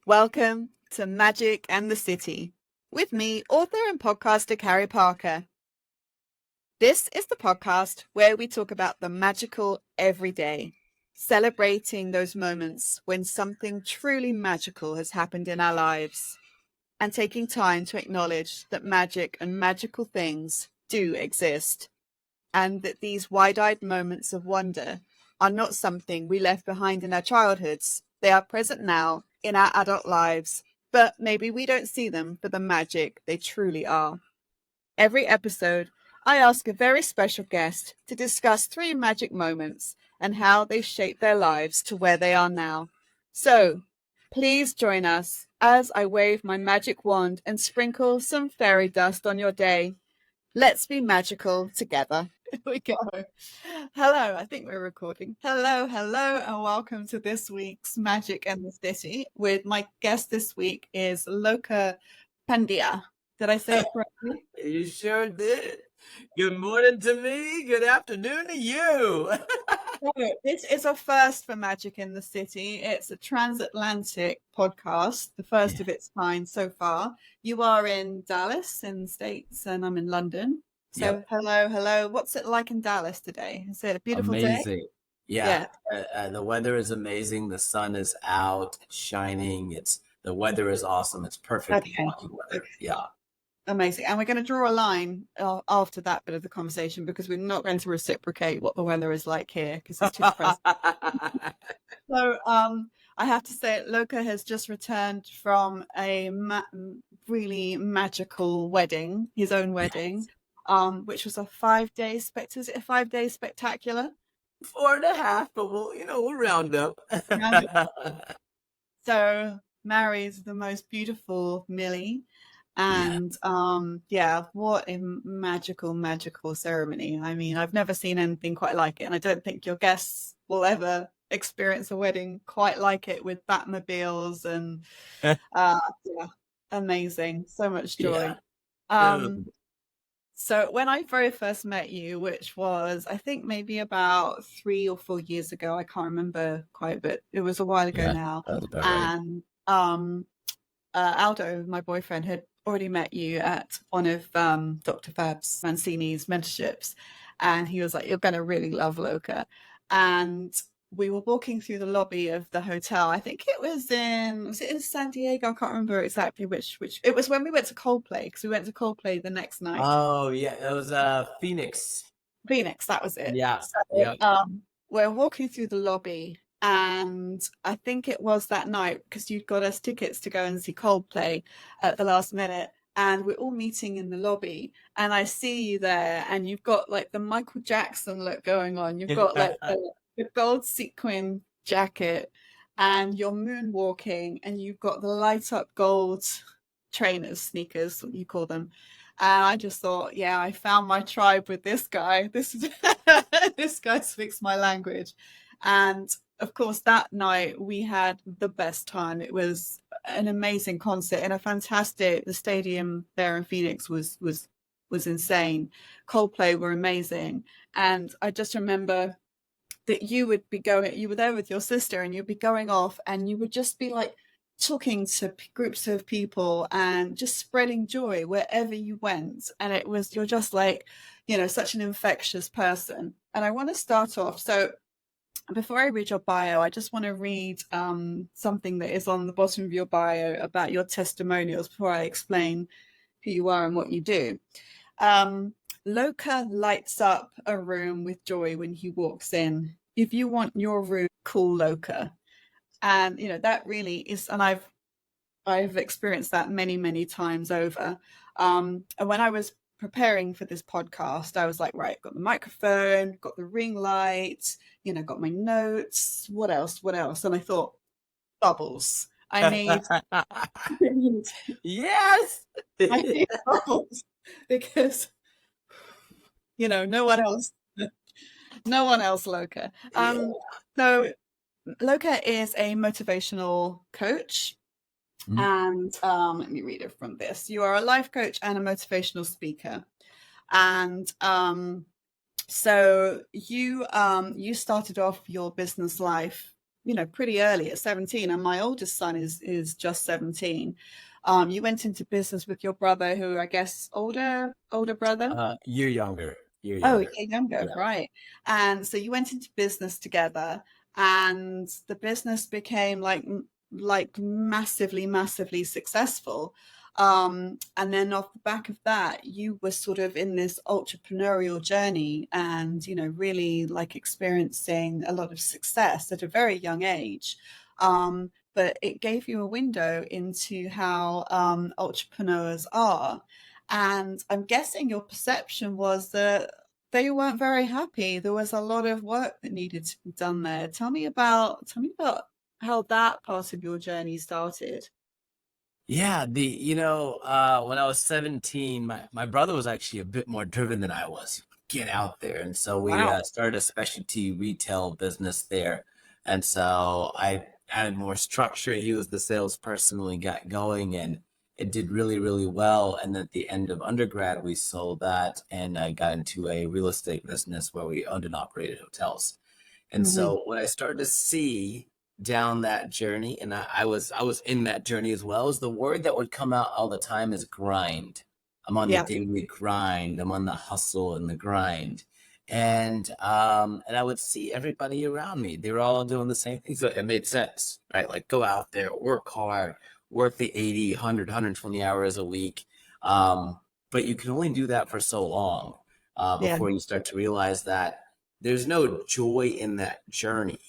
Welcome to Magic and the City with me, author and podcaster Carrie Parker. This is the podcast where we talk about the magical every day, celebrating those moments when something truly magical has happened in our lives, and taking time to acknowledge that magic and magical things do exist, and that these wide-eyed moments of wonder are not something we left behind in our childhoods. They are present now in our adult lives, but maybe we don't see them for the magic they truly are. Every episode, I ask a very special guest to discuss three magic moments and how they shaped their lives to where they are now. So, please join us as I wave my magic wand and sprinkle some fairy dust on your day. Let's be magical together. Here we go. Hello, I think we're recording. Hello, and welcome to this week's Magic and the City. With my guest this week is Loka Pandya. Did I say it correctly? You sure did. Good morning to me. Good afternoon to you. So, this is a first for Magic in the City. It's a transatlantic podcast, the first of its kind so far. You are in Dallas in the States, and I'm in London. So, Yep. hello. What's it like in Dallas today? Is it a beautiful day? Amazing. Yeah. The weather is amazing. The sun is out, it's shining. The weather is awesome. It's perfect Okay. walking weather. Yeah. Amazing. And we're going to draw a line after that bit of the conversation because we're not going to reciprocate what the weather is like here because it's too depressing. So I have to say, Loka has just returned from a really magical wedding, his own wedding, which was a 5-day is it a 5-day spectacular? 4.5, but we'll round up. So marries the most beautiful Millie. And yeah, what a magical ceremony. I mean, I've never seen anything quite like it, and I don't think your guests will ever experience a wedding quite like it with Batmobiles and yeah, amazing. So much joy. Yeah. So when I very first met you, which was I think maybe about 3 or 4 years ago, I can't remember quite, but it was a while ago Yeah, now. that was about right. And Aldo, my boyfriend, had already met you at one of Dr. Fab's Mancini's mentorships, and he was like, "You're going to really love Loka." And we were walking through the lobby of the hotel. I think was it in San Diego? I can't remember exactly which. It was when we went to Coldplay because we went to Coldplay the next night. Oh yeah, it was Phoenix. Phoenix, that was it. Yeah. So, Yeah. we're walking through the lobby, and I think it was that night because you'd got us tickets to go and see Coldplay at the last minute, and we're all meeting in the lobby, and I see you there, and you've got like the Michael Jackson look going on. You've got like the gold sequin jacket, and you're moonwalking, and you've got the light up gold trainers, sneakers, what you call them. And I just thought, yeah, I found my tribe with this guy. This guy speaks my language. And of course, that night we had the best time. It was an amazing concert and the stadium there in Phoenix was insane. Coldplay were amazing. And I just remember that you were there with your sister and you'd be going off and you would just be like talking to groups of people and just spreading joy wherever you went. And you're just like, such an infectious person. And I want to start off. So before I read your bio, I just want to read something that is on the bottom of your bio about your testimonials before I explain who you are and what you do. Loka lights up a room with joy when he walks in. If you want your room, call Loka. And that really is, and I've experienced that many times over. And when I was preparing for this podcast, I was like, right, got the microphone, got the ring light, got my notes. What else? And I thought, bubbles. I need Yes. I need bubbles because no one else, Loka. So Loka is a motivational coach. And let me read it from this. You are a life coach and a motivational speaker. And so you started off your business life pretty early at 17, and my oldest son is just 17. You went into business with your brother, who I guess older brother. Year younger, year Oh, younger. yeah, younger, Yeah. right. And so you went into business together, and the business became like massively, massively successful. And then off the back of that, you were sort of in this entrepreneurial journey and, really like experiencing a lot of success at a very young age. But it gave you a window into how entrepreneurs are. And I'm guessing your perception was that they weren't very happy. There was a lot of work that needed to be done there. Tell me about how that part of your journey started. Yeah, when I was 17, my brother was actually a bit more driven than I was. Get out there. And so we Wow. started a specialty retail business there. And so I added more structure. He was the salesperson when we got going, and it did really, really well. And at the end of undergrad, we sold that, and I got into a real estate business where we owned and operated hotels. And Hmm. so what I started to see down that journey, and I was in that journey as well, is the word that would come out all the time is grind. I'm on the Yeah. daily grind. I'm on the hustle and the grind. And I would see everybody around me. They were all doing the same thing. So it made sense, right? Like go out there, work hard, work the 80, 100, 120 hours a week. Um, but you can only do that for so long Yeah. before you start to realize that there's no joy in that journey.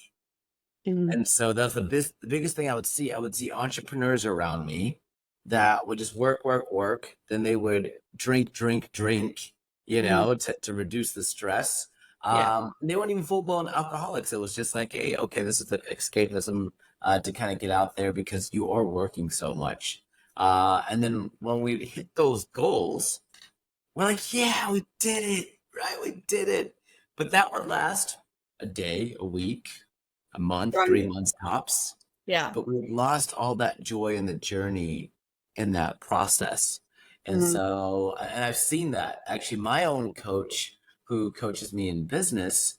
Mm. And so that's the biggest thing I would see. I would see entrepreneurs around me that would just work, work, work. Then they would drink, drink, drink, Mm. to reduce the stress. Yeah. They weren't even full blown alcoholics. It was just like, hey, okay, this is the escapism to kind of get out there because you are working so much. And then when we hit those goals, we're like, yeah, we did it, right? We did it. But that would last a day, a week, a month, three Right. months tops. Yeah. But we had lost all that joy in the journey in that process. And Mm. so, and I've seen that actually. My own coach, who coaches me in business,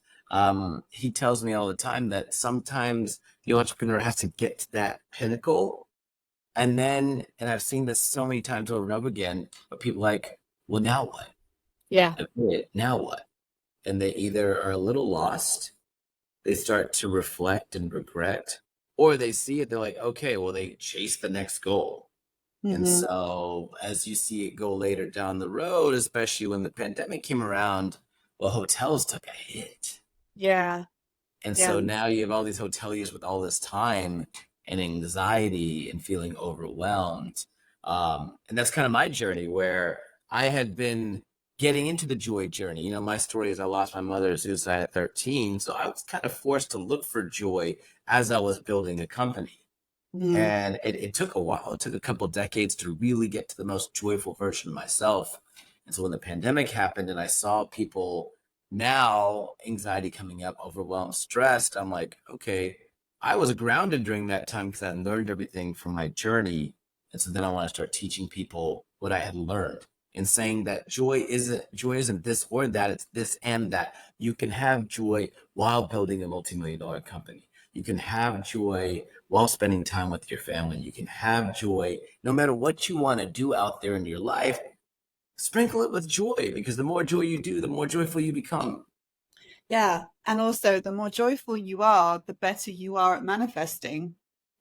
he tells me all the time that sometimes the entrepreneur has to get to that pinnacle. And I've seen this so many times over and over again, but people like, well, now what? Yeah. Okay, now what? And they either are a little lost, they start to reflect and regret, or they see it, they're like, okay, well, they chase the next goal. And Hmm. so as you see it go later down the road, especially when the pandemic came around, well, hotels took a hit. Yeah. And Yeah. so now you have all these hoteliers with all this time and anxiety and feeling overwhelmed. And that's kind of my journey where I had been getting into the joy journey. My story is I lost my mother to suicide at 13. So I was kind of forced to look for joy as I was building a company. Mm. And it took a while. It took a couple decades to really get to the most joyful version of myself. And so when the pandemic happened and I saw people now, anxiety coming up, overwhelmed, stressed, I'm like, okay, I was grounded during that time because I learned everything from my journey. And so then I want to start teaching people what I had learned and saying that joy isn't this or that, it's this and that. You can have joy while building a multi-million-dollar company. You can have joy while spending time with your family. You can have joy no matter what you want to do out there in your life. Sprinkle it with joy because the more joy you do, the more joyful you become. Yeah. And also, the more joyful you are, the better you are at manifesting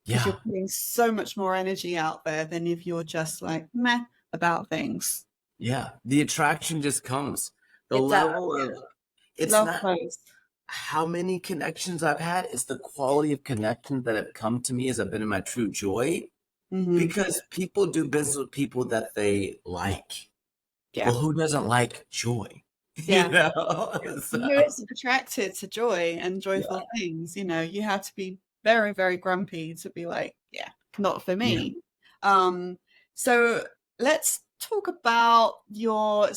because you're Yeah, putting so much more energy out there than if you're just like meh about things. yeah. The attraction just comes. The It does. level of it's Love not flows. how many connections I've had, it's the quality of connections that have come to me as I've been in my true joy. Hmm. Because people do business with people that they like. Yeah. Well, who doesn't like joy? You Yeah. know? And who So, is attracted to joy and yeah, joyful things? You have to be very, very grumpy to be like, yeah, not for yeah, me. Um, so let's talk about your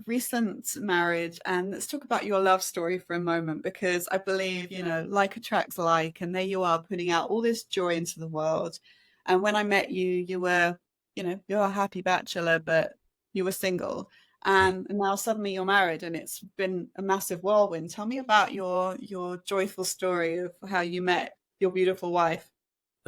recent marriage, and let's talk about your love story for a moment because I believe, like attracts like, and there you are putting out all this joy into the world. And when I met you, you're a happy bachelor, but you were single, yeah. and now suddenly you're married and it's been a massive whirlwind. Tell me about your joyful story of how you met. your beautiful wife?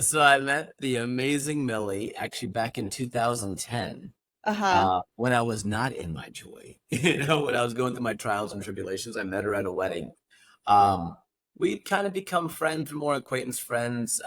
So I met the amazing Millie actually back in 2010, Uh-huh. when I was not in my joy. When I was going through my trials and tribulations, I met her at a wedding. We kind of become friends, more acquaintance friends.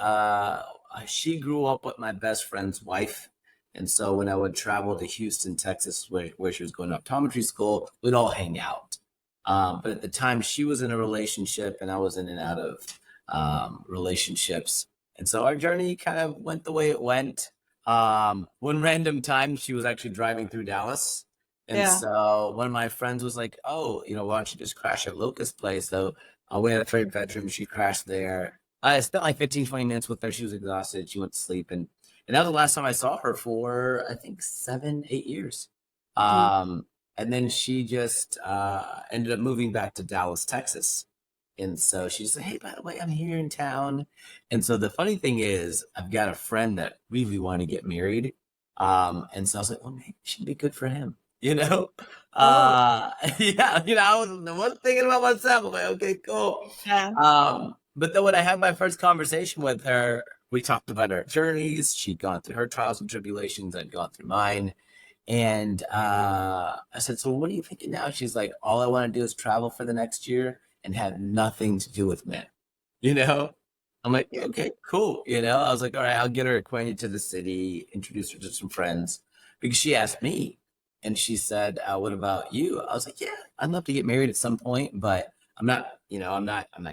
She grew up with my best friend's wife. And so when I would travel to Houston, Texas, where she was going to optometry school, we'd all hang out. But at the time, she was in a relationship and I was in and out of relationships. And so our journey kind of went the way it went. One random time, she was actually driving through Dallas. And Yeah. so one of my friends was like, "Oh, why don't you just crash at Loka's place?" So we had a third bedroom. She crashed there. I spent like 15, 20 minutes with her. She was exhausted. She went to sleep. And that was the last time I saw her for, I think, 7, 8 years. Mm. Um, and then she just ended up moving back to Dallas, Texas. And so she said, "Hey, by the way, I'm here in town." And so the funny thing is, I've got a friend that really wanted to get married. And so I was like, well, maybe it should be good for him, you know? Oh, Yeah, I wasn't thinking about myself. I'm like, okay, cool. yeah. But then when I had my first conversation with her, we talked about our journeys. She'd gone through her trials and tribulations. I'd gone through mine. And I said, "So what are you thinking now?" She's like, "All I want to do is travel for the next year and have nothing to do with men." You know? I'm like, Yeah. okay, cool. I was like, all right, I'll get her acquainted to the city, introduce her to some friends. Because she asked me and she said, "What about you?" I was like, "Yeah, I'd love to get married at some point, but I'm not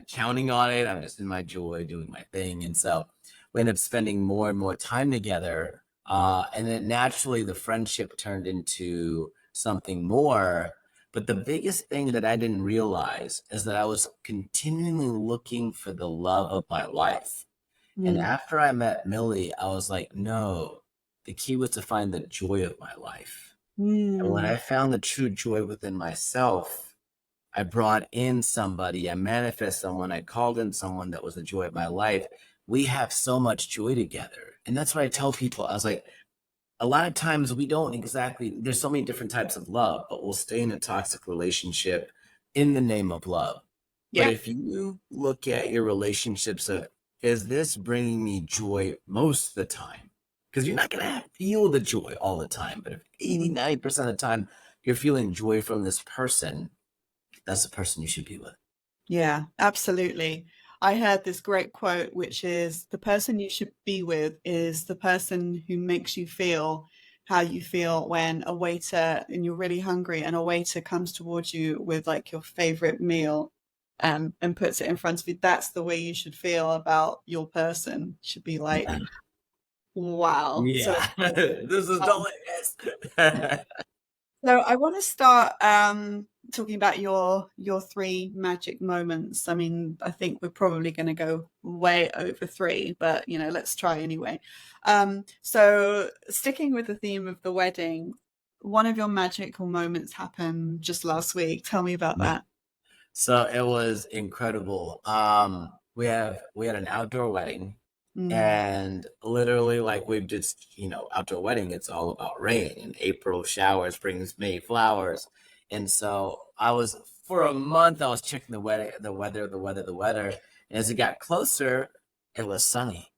counting on it. I'm just in my joy doing my thing." And so we ended up spending more and more time together. And then naturally the friendship turned into something more. But the biggest thing that I didn't realize is that I was continually looking for the love of my life. And Mm. after I met Millie, I was like, no, the key was to find the joy of my life. And when I Mm. found the true joy within myself, I brought in somebody, I manifest someone, I called in someone that was the joy of my life. We have so much joy together. And that's what I tell people. I was like, a lot of times we don't exactly, there's so many different types of love, but we'll stay in a toxic relationship in the name of love. But Yeah. if you look at your relationships of, is this bringing me joy most of the time? Because you're not going to feel the joy all the time. But if Mm. 89% of the time you're feeling joy from this person, that's the person you should be with. Yeah, absolutely. I heard this great quote, which is the person you should be with is the person who makes you feel how you feel when a waiter and you're really hungry and a waiter comes towards you with like your favorite meal and puts it in front of you. That's the way you should feel about your person. Should be like, Yeah. wow. So Yeah. This is um, delicious. so I want to start talking about your three magic moments. I mean, I think we're probably going to go way over three, but let's try anyway. So sticking with the theme of the wedding, one of your magical moments happened just last week. Tell me about that. So it was incredible. We had an outdoor wedding, Mm. and literally, like, we've just, outdoor wedding, it's all about rain, and April showers brings May flowers. And so for a month I was checking the weather. And as it got closer, it was sunny.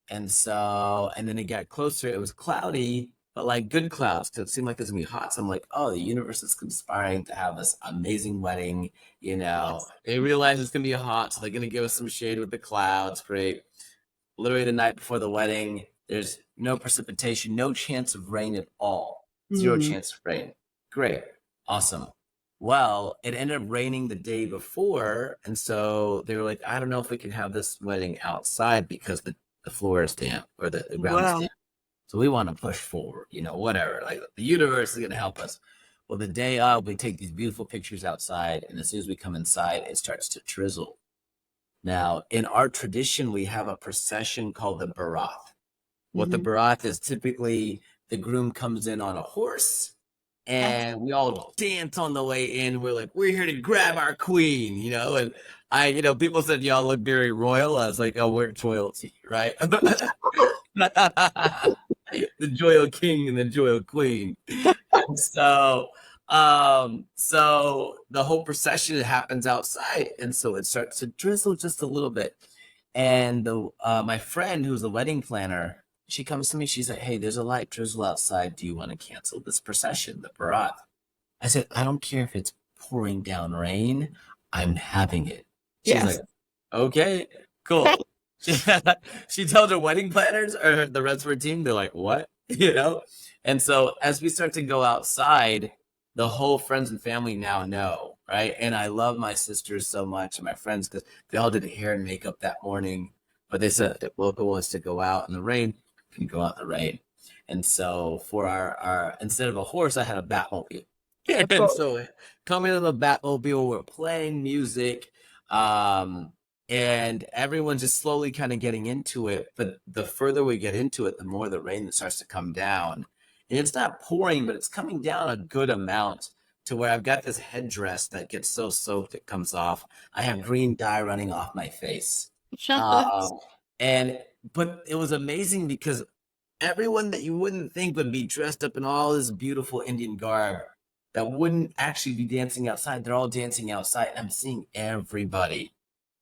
And then it got closer, it was cloudy, but like good clouds, because it seemed like it was gonna be hot. So I'm like, oh, the universe is conspiring to have this amazing wedding. Yes. They realize it's gonna be hot, so they're gonna give us some shade with the clouds. Great. Literally the night before the wedding, there's no precipitation, no chance of rain at all. Zero Mm. chance of rain. Great. Awesome. Well, it ended up raining the day before. And so they were like, I don't know if we can have this wedding outside because the floor is damp or the ground is Well. damp. So we want to push forward, whatever. Like the universe is going to help us. Well, the day of, we take these beautiful pictures outside. And as soon as we come inside, it starts to drizzle. Now, in our tradition, we have a procession called the Barath. What the Hmm. Barath is, typically the groom comes in on a horse and we all dance on the way in. We're like, we're here to grab our queen, and people said y'all look very royal. I was like, oh, we're royalty, right? The Joyo King and the Joyo Queen. And so the whole procession happens outside, and so it starts to drizzle just a little bit. And the my friend who's the wedding planner, she comes to me. She's like, "Hey, there's a light drizzle outside. Do you want to cancel this procession, the barat?" I said, "I don't care if it's pouring down rain. I'm having it." She's like, Yes. "Okay, cool." She, she told her wedding planners or the rest of her team, they're like, "What?" You know? And so as we start to go outside, the whole friends and family now know, right? And I love my sisters so much and my friends because they all did hair and makeup that morning. But they said that Loka wants to go out in the rain, can go out in the rain. And so for our instead of a horse, I had a Batmobile. Of And course. so coming to the Batmobile, we're playing music. Um, and everyone's just slowly kind of getting into it. But the further we get into it, the more the rain starts to come down. And it's not pouring, but it's coming down a good amount to where I've got this headdress that gets so soaked it comes off. I have green dye running off my face. Um, and but it was amazing because everyone that you wouldn't think would be dressed up in all this beautiful Indian garb that wouldn't actually be dancing outside, they're all dancing outside. And I'm seeing everybody.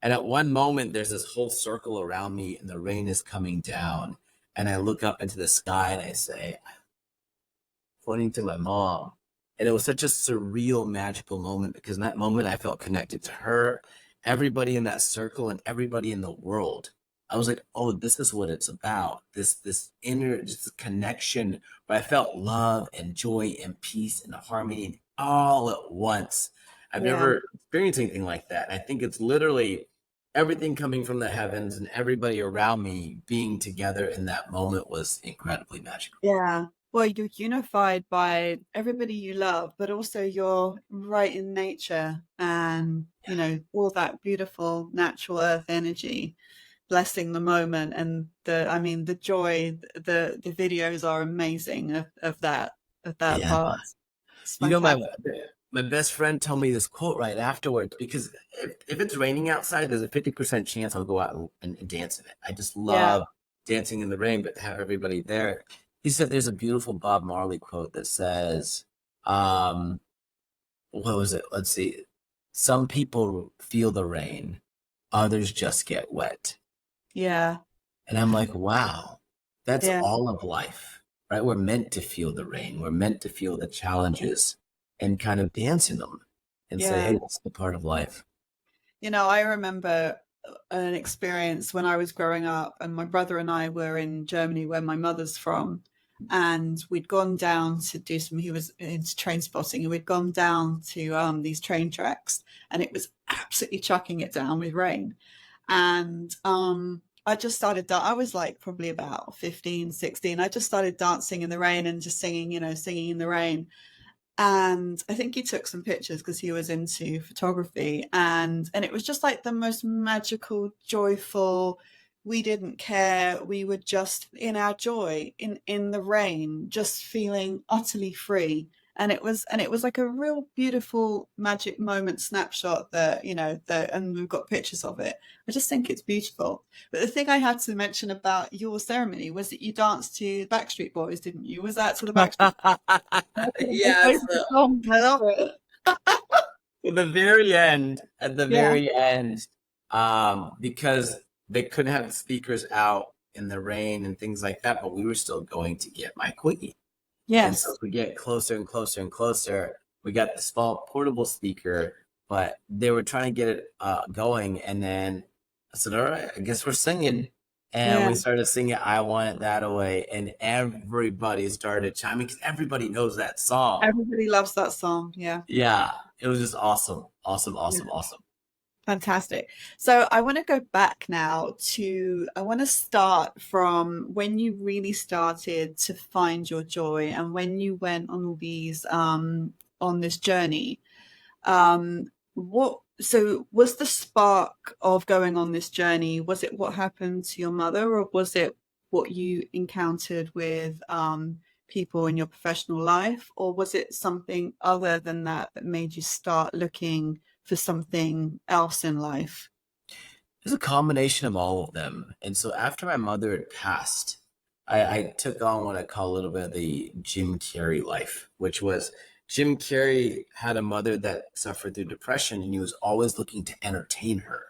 And at one moment, there's this whole circle around me, and the rain is coming down. And I look up into the sky and I say, pointing to my mom. And it was such a surreal, magical moment because in that moment, I felt connected to her, everybody in that circle, and everybody in the world. I was like, oh, this is what it's about. This inner just connection where I felt love and joy and peace and harmony all at once. I've Yeah. never experienced anything like that. And I think it's literally everything coming from the heavens and everybody around me being together in that moment was incredibly magical. Yeah. Well, you're unified by everybody you love, but also you're right in nature and, all that beautiful natural earth energy, blessing the moment and I mean, the joy, the videos are amazing of that Yeah. part. It's You know, fantastic. my best friend told me this quote right afterwards because if it's raining outside, there's a 50% chance I'll go out and dance in it. I just Yeah. love dancing in the rain, but to have everybody there. He said there's a beautiful Bob Marley quote that says, um, what was it? Let's see. Some people feel the rain, others just get wet. Yeah. And I'm like, wow, that's Yeah. all of life, right? We're meant to feel the rain. We're meant to feel the challenges and kind of dance in them and say, Yeah. hey, it's a part of life. I remember an experience when I was growing up, and my brother and I were in Germany, where my mother's from, and we'd gone down to do some. He was into train spotting, and we'd gone down to these train tracks, and it was absolutely chucking it down with rain. And I just started. I was like probably about 15, 16. I just started dancing in the rain and just singing, singing in the rain, and I think he took some pictures because he was into photography, and it was just like the most magical, joyful. We didn't care. We were just in our joy, in the rain, just feeling utterly free. And it was like a real beautiful magic moment snapshot and we've got pictures of it. I just think it's beautiful. But the thing I had to mention about your ceremony was that you danced to Backstreet Boys, didn't you? Was that to the Backstreet my Yes. favorite song. I love it. At the very end, at the Yeah. very end, because they couldn't have the speakers out in the rain and things like that, but we were still going to get my quickie. And so Yes. as we get closer and closer and closer, we got the small portable speaker, but they were trying to get it going. And then I said, all right, I guess we're singing. And Yeah. we started singing I Want It That Way. And everybody started chiming because everybody knows that song. Everybody loves that song. Yeah. Yeah, it was just awesome. Awesome, Yeah. awesome, awesome. Fantastic. So I want to go back now I want to start from when you really started to find your joy and when you went on all on this journey. So was the spark of going on this journey, was it what happened to your mother, or was it what you encountered with people in your professional life, or was it something other than that that made you start looking for something else in life? It was a combination of all of them. And so after my mother had passed, I took on what I call a little bit of the Jim Carrey life, which was Jim Carrey had a mother that suffered through depression and he was always looking to entertain her.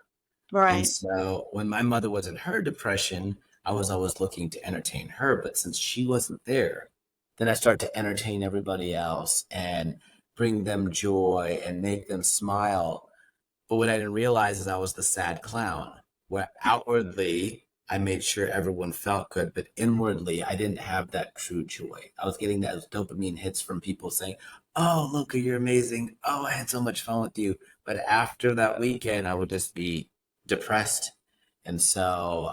And Right. so when my mother was in her depression, I was always looking to entertain her. But since she wasn't there, then I started to entertain everybody else and bring them joy and make them smile. But what I didn't realize is I was the sad clown, where outwardly I made sure everyone felt good, but inwardly I didn't have that true joy. I was getting those dopamine hits from people saying, "Oh, Loka, you're amazing. Oh, I had so much fun with you." But after that weekend, I would just be depressed. And so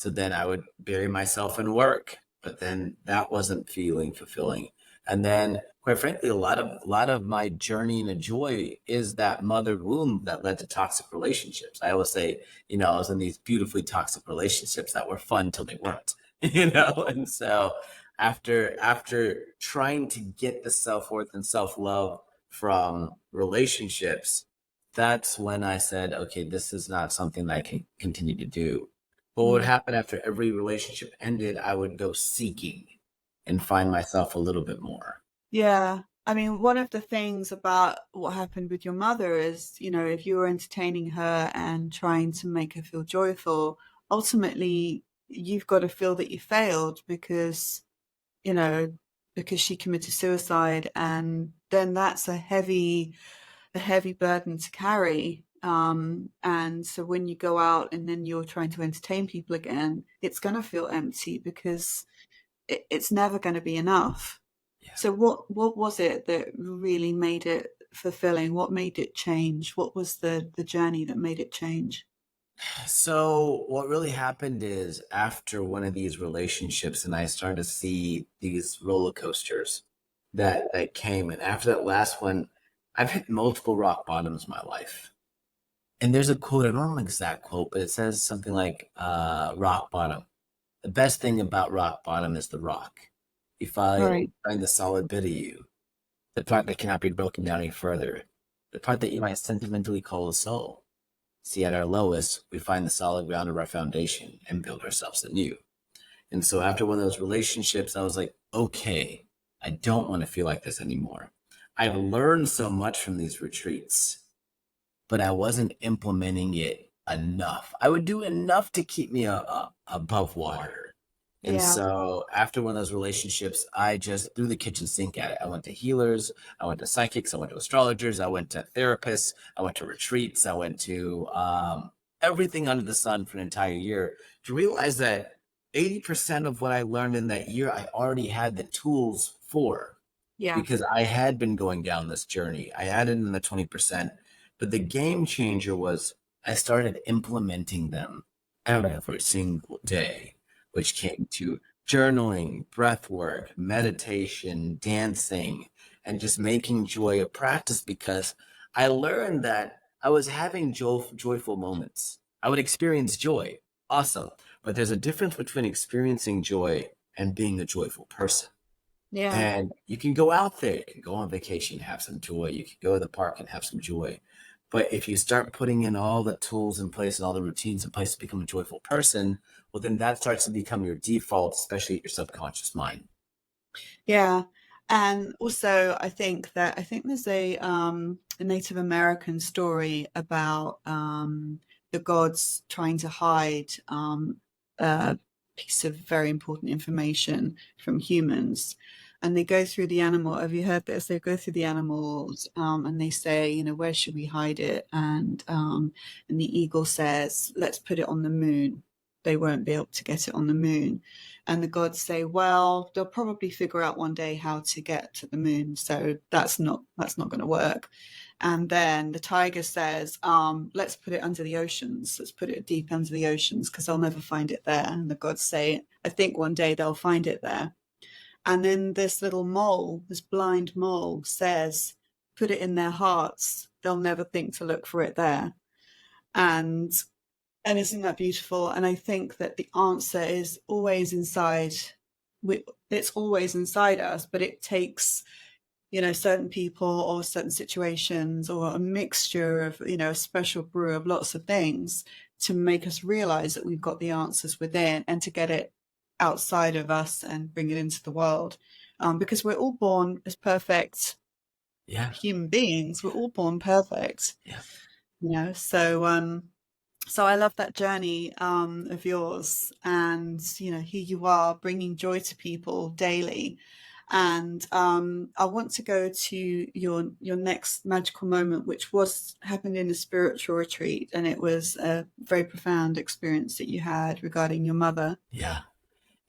then I would bury myself in work, but then that wasn't feeling fulfilling. And then, quite frankly, a lot of my journey into joy is that mother wound that led to toxic relationships. I always say, I was in these beautifully toxic relationships that were fun till they weren't, And so after trying to get the self-worth and self-love from relationships, that's when I said, okay, this is not something that I can continue to do. But what would Mm. happen after every relationship ended, I would go seeking and find myself a little bit more. Yeah. I mean, one of the things about what happened with your mother is, if you were entertaining her and trying to make her feel joyful, ultimately you've got to feel that you failed you know, because she committed suicide, and then that's a heavy burden to carry. And so when you go out and then you're trying to entertain people again, it's going to feel empty because it's never going to be enough. Yeah. So what was it that really made it fulfilling? What made it change? What was the journey that made it change? So what really happened is after one of these relationships, and I started to see these roller coasters that came, and after that last one, I've hit multiple rock bottoms in my life. And there's a quote, I don't know an exact quote, but it says something like rock bottom. The best thing about rock bottom is the rock. Right. Find the solid bit of you, the part that cannot be broken down any further, the part that you might sentimentally call the soul. See, at our lowest, we find the solid ground of our foundation and build ourselves anew. And so after one of those relationships, I was like, okay, I don't want to feel like this anymore. I've learned so much from these retreats, but I wasn't implementing it enough. I would do enough to keep me above water. And Yeah. so after one of those relationships, I just threw the kitchen sink at it. I went to healers, I went to psychics, I went to astrologers, I went to therapists, I went to retreats, I went to everything under the sun for an entire year to realize that 80% of what I learned in that year, I already had the tools for Yeah. because I had been going down this journey. I added in the 20%, but the game changer was I started implementing them every single day, which came to journaling, breath work, meditation, dancing, and just making joy a practice because I learned that I was having joyful moments. I would experience joy. Awesome. But there's a difference between experiencing joy and being a joyful person. Yeah. And you can go out there, you can go on vacation, have some joy. You can go to the park and have some joy. But if you start putting in all the tools in place and all the routines in place to become a joyful person, well, then that starts to become your default, especially your subconscious mind. Yeah. And also I think there's a Native American story about the gods trying to hide a piece of very important information from humans. And they go through the animal. Have you heard this? They go through the animals, and they say, where should we hide it? And the eagle says, let's put it on the moon. They won't be able to get it on the moon. And the gods say, well, they'll probably figure out one day how to get to the moon, so that's not going to work. And then the tiger says, let's put it under the oceans. Let's put it deep under the oceans because they'll never find it there. And the gods say, I think one day they'll find it there. And then this little mole, this blind mole, says, put it in their hearts. They'll never think to look for it there. And isn't that beautiful? And I think that the answer is always inside. It's always inside us, but it takes, certain people or certain situations or a mixture of, a special brew of lots of things to make us realize that we've got the answers within and to get it outside of us and bring it into the world. Because we're all born as perfect Yeah. human beings. We're all born perfect, Yeah. So, So I love that journey of yours, and here you are bringing joy to people daily. And I want to go to your next magical moment, which was happened in a spiritual retreat, and it was a very profound experience that you had regarding your mother. Yeah.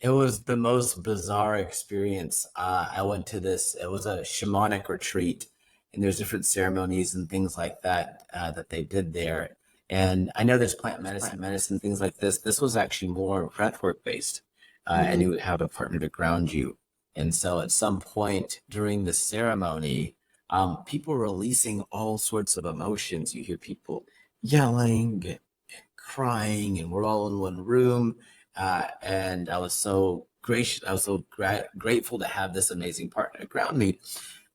It was the most bizarre experience. I went to this, it was a shamanic retreat, and there's different ceremonies and things like that that they did there. And I know there's plant medicine, things like this. This was actually more breathwork based, and Hmm. you would have a partner to ground you. And so at some point during the ceremony, people were releasing all sorts of emotions. You hear people yelling, crying, and we're all in one room. And I was so gracious. I was so grateful to have this amazing partner ground me.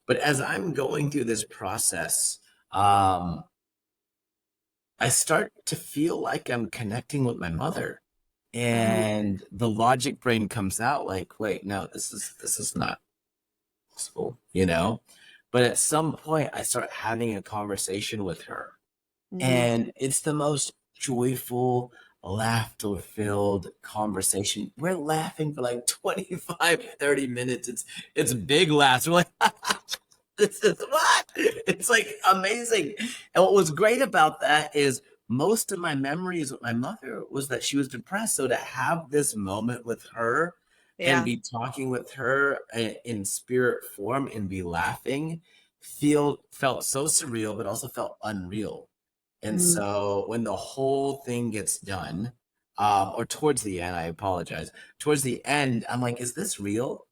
But as I'm going through this process, um, I start to feel like I'm connecting with my mother, Hmm. and the logic brain comes out like, wait, no, this is not possible, you know. But at some point, I start having a conversation with her, Hmm. and it's the most joyful, laughter filled conversation. We're laughing for like 25, 30 minutes. It's big laughs. We're like, this is what? It's like amazing. And what was great about that is most of my memories with my mother was that she was depressed. So to have this moment with her and Yeah. be talking with her in spirit form and be laughing felt so surreal, but also felt unreal. And Mm. so when the whole thing gets done, or towards the end, I apologize. Towards the end, I'm like, is this real?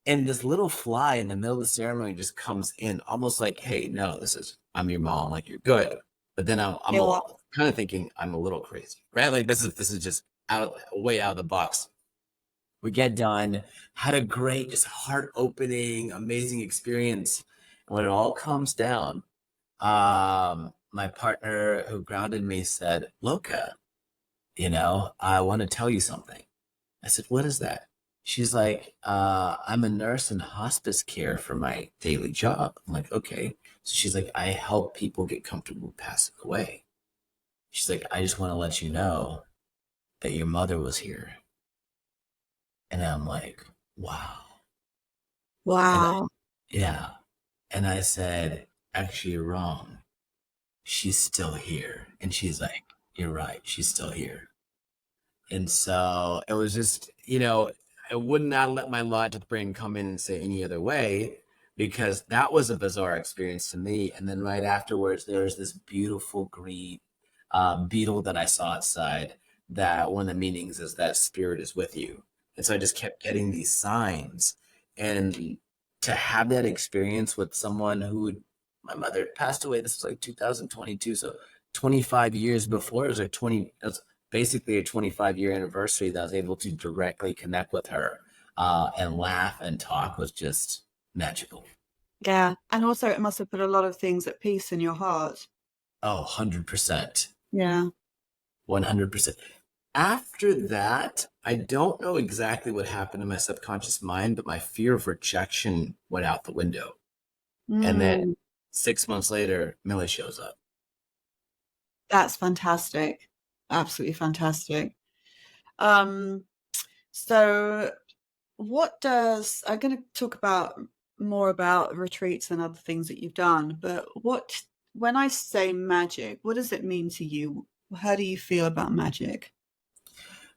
And this little fly in the middle of the ceremony just comes in, almost like, hey, no, I'm your mom, like you're good. But then I'm Yeah. Well, kind of thinking I'm a little crazy, right? Like this is just way out of the box. We get done, had a great, just heart opening, amazing experience. And when it all comes down, my partner who grounded me said, Loka, I want to tell you something. I said, what is that? She's like, I'm a nurse in hospice care for my daily job. I'm like, okay. So she's like, I help people get comfortable passing away. She's like, I just want to let you know that your mother was here. And I'm like, wow. And wow. yeah. And I said, actually, you're wrong. She's still here. And she's like, you're right. She's still here. And so it was just, I would not let my logic brain come in and say any other way because that was a bizarre experience to me. And then right afterwards, there was this beautiful green beetle that I saw outside that one of the meanings is that spirit is with you. And so I just kept getting these signs. And to have that experience with someone my mother passed away, this was like 2022. So 25 years before, it was like 20, basically a 25-year anniversary that I was able to directly connect with her and laugh and talk was just magical. Yeah. And also, it must have put a lot of things at peace in your heart. Oh, 100%. Yeah. 100%. After that, I don't know exactly what happened in my subconscious mind, but my fear of rejection went out the window. And then Mm, 6 months later, Millie shows up. that's fantastic. Absolutely fantastic. Um, so I'm going to talk about more about retreats and other things that you've done, but when I say magic, what does it mean to you? How do you feel about magic?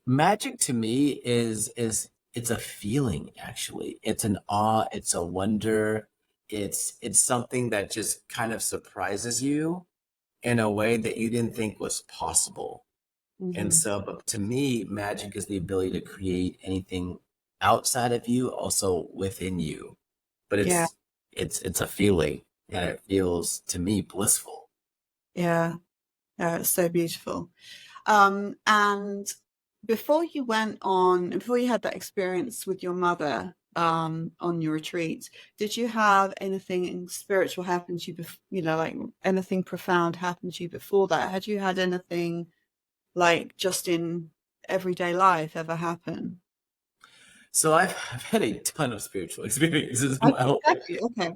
Magic to me is it's a feeling actually. It's an awe, it's a wonder. It's something that just kind of surprises you in a way that you didn't think was possible. And Hmm. so, but to me, magic is the ability to create anything outside of you, also within you. But Yeah, it's a feeling and it feels to me blissful. yeah, yeah, it's so beautiful. And before you had that experience with your mother, on your retreat, did you have anything spiritual happen to you like anything profound happen to you before that? Had you had anything like just in everyday life ever happen? So I've had a ton of spiritual experiences in Okay, my life. okay.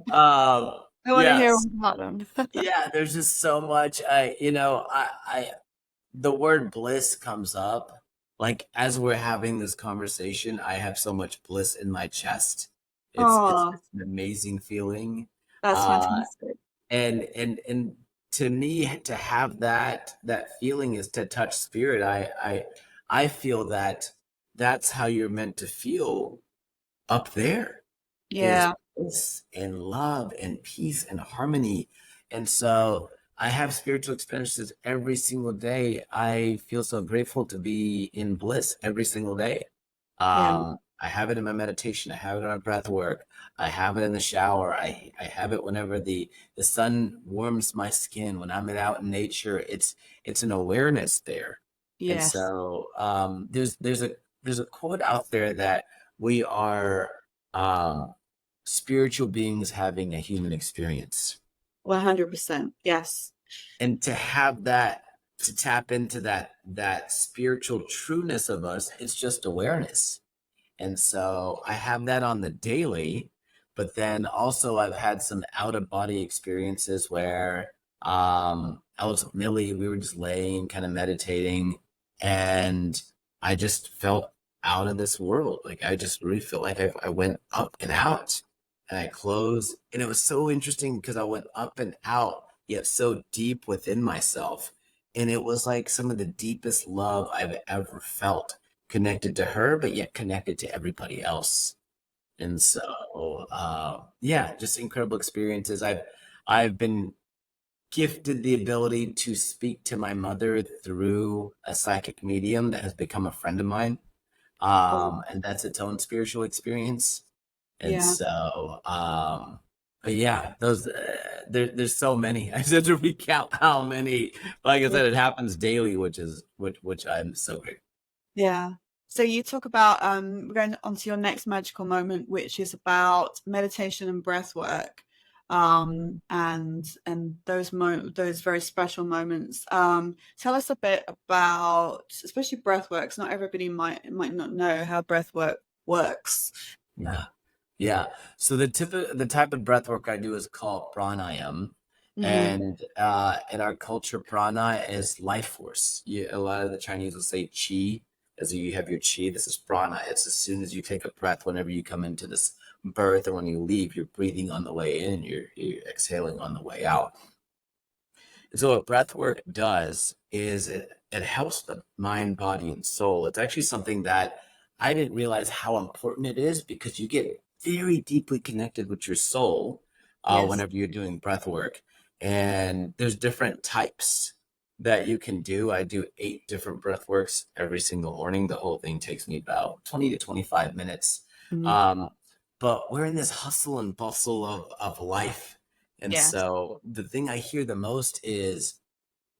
I want to hear all Yes. about them. Yeah, there's just so much. the word bliss comes up. Like as we're having this conversation, I have so much bliss in my chest. Oh, It's an amazing feeling. that's Uh fantastic. and to me to have that feeling is to touch spirit. I feel that that's how you're meant to feel up there, is Yeah, bliss and love and peace and harmony. And so I have spiritual experiences every single day. I feel so grateful to be in bliss every single day. yeah, I have it in my meditation. I have it in my breath work. I have it in the shower. I have it whenever the sun warms my skin. When I'm out in nature, it's an awareness there. And yes, so there's a quote out there that we are um, spiritual beings having a human experience. 100%. Yes. And to have that, to tap into that spiritual trueness of us, it's just awareness. And so I have that on the daily, but then also I've had some out of body experiences where I was with Millie, we were just laying, kind of meditating, and I just felt out of this world. Like I just really felt like I went up and out and I closed. And it was so interesting because I went up and out, yet so deep within myself. And it was like some of the deepest love I've ever felt, connected to her, but yet connected to everybody else. And so, yeah, just incredible experiences. I've been gifted the ability to speak to my mother through a psychic medium that has become a friend of mine. Oh, And that's its own spiritual experience. And yeah. so, but yeah, there's so many. I just have to recount how many. Like I Yeah. said, it happens daily, which I'm so grateful. Yeah. So you talk about we're going on to your next magical moment, which is about meditation and breath work. And those very special moments. Tell us a bit about especially breath work, 'cause not everybody might not know how breath work works. Yeah. Yeah. So the type of breath work I do is called pranayam. Hmm. And in our culture, prana is life force. A lot of the Chinese will say chi, as you have your chi. This is prana. It's as soon as you take a breath, whenever you come into this birth or when you leave, you're breathing on the way in, you're exhaling on the way out. So what breath work does is it helps the mind, body, and soul. It's actually something that I didn't realize how important it is because you get very deeply connected with your soul Yes. whenever you're doing breath work. And there's different types that you can do. I do 8 different breath works every single morning. The whole thing takes me about 20 to 25 minutes. Mhm. Um, but we're in this hustle and bustle of life, and Yes. so the thing I hear the most is,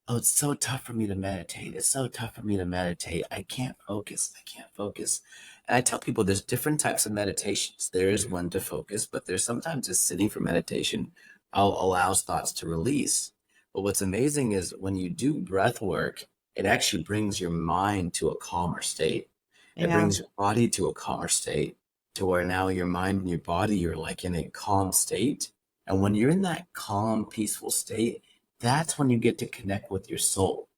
oh, it's so tough for me to meditate. It's so tough for me to meditate. I can't focus. I can't focus. And I tell people there's different types of meditations. There is one to focus, but there's sometimes just sitting for meditation allows thoughts to release. But what's amazing is when you do breath work, it actually brings your mind to a calmer state. It Yeah. brings your body to a calmer state to where now your mind and your body, you're like in a calm state. And when you're in that calm, peaceful state, that's when you get to connect with your soul.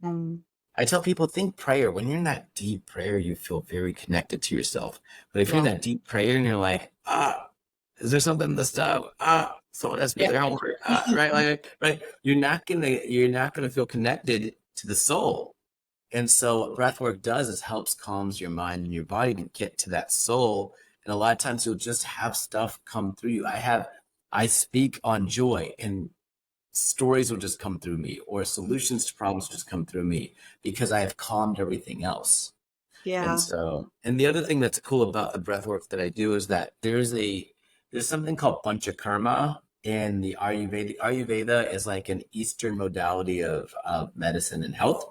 Mm. I tell people, think prayer. When you're in that deep prayer, you feel very connected to yourself. But if you're in Yeah. that deep prayer and you're like, is there something in the stuff? Someone asked me Yeah. their homework. Right, like, right. You're not gonna feel connected to the soul. And so what breath work does is helps calms your mind and your body to get to that soul. And a lot of times you'll just have stuff come through you. I speak on joy, and stories will just come through me, or solutions to problems just come through me because I have calmed everything else. And Yeah. so, and the other thing that's cool about the breath work that I do is that there's something called panchakarma in the Ayurveda. Ayurveda is like an Eastern modality of medicine and health.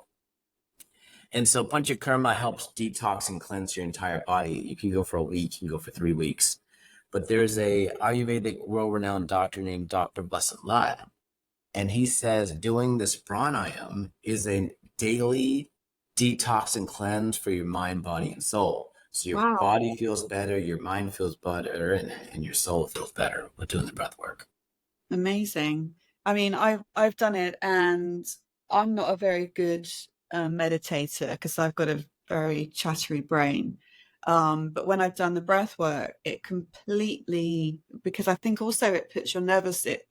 And so panchakarma helps detox and cleanse your entire body. You can go for a week, you can go for 3 weeks. But there's a Ayurvedic world-renowned doctor named Dr. Blessed Lad, and he says doing this pranayam is a daily detox and cleanse for your mind, body, and soul. So your Wow. body feels better, your mind feels better, and your soul feels better with doing the breath work. Amazing. I mean, I've done it, and I'm not a very good a meditator because I've got a very chattery brain. But when I've done the breath work, it completely, because I think also it puts your nervous, it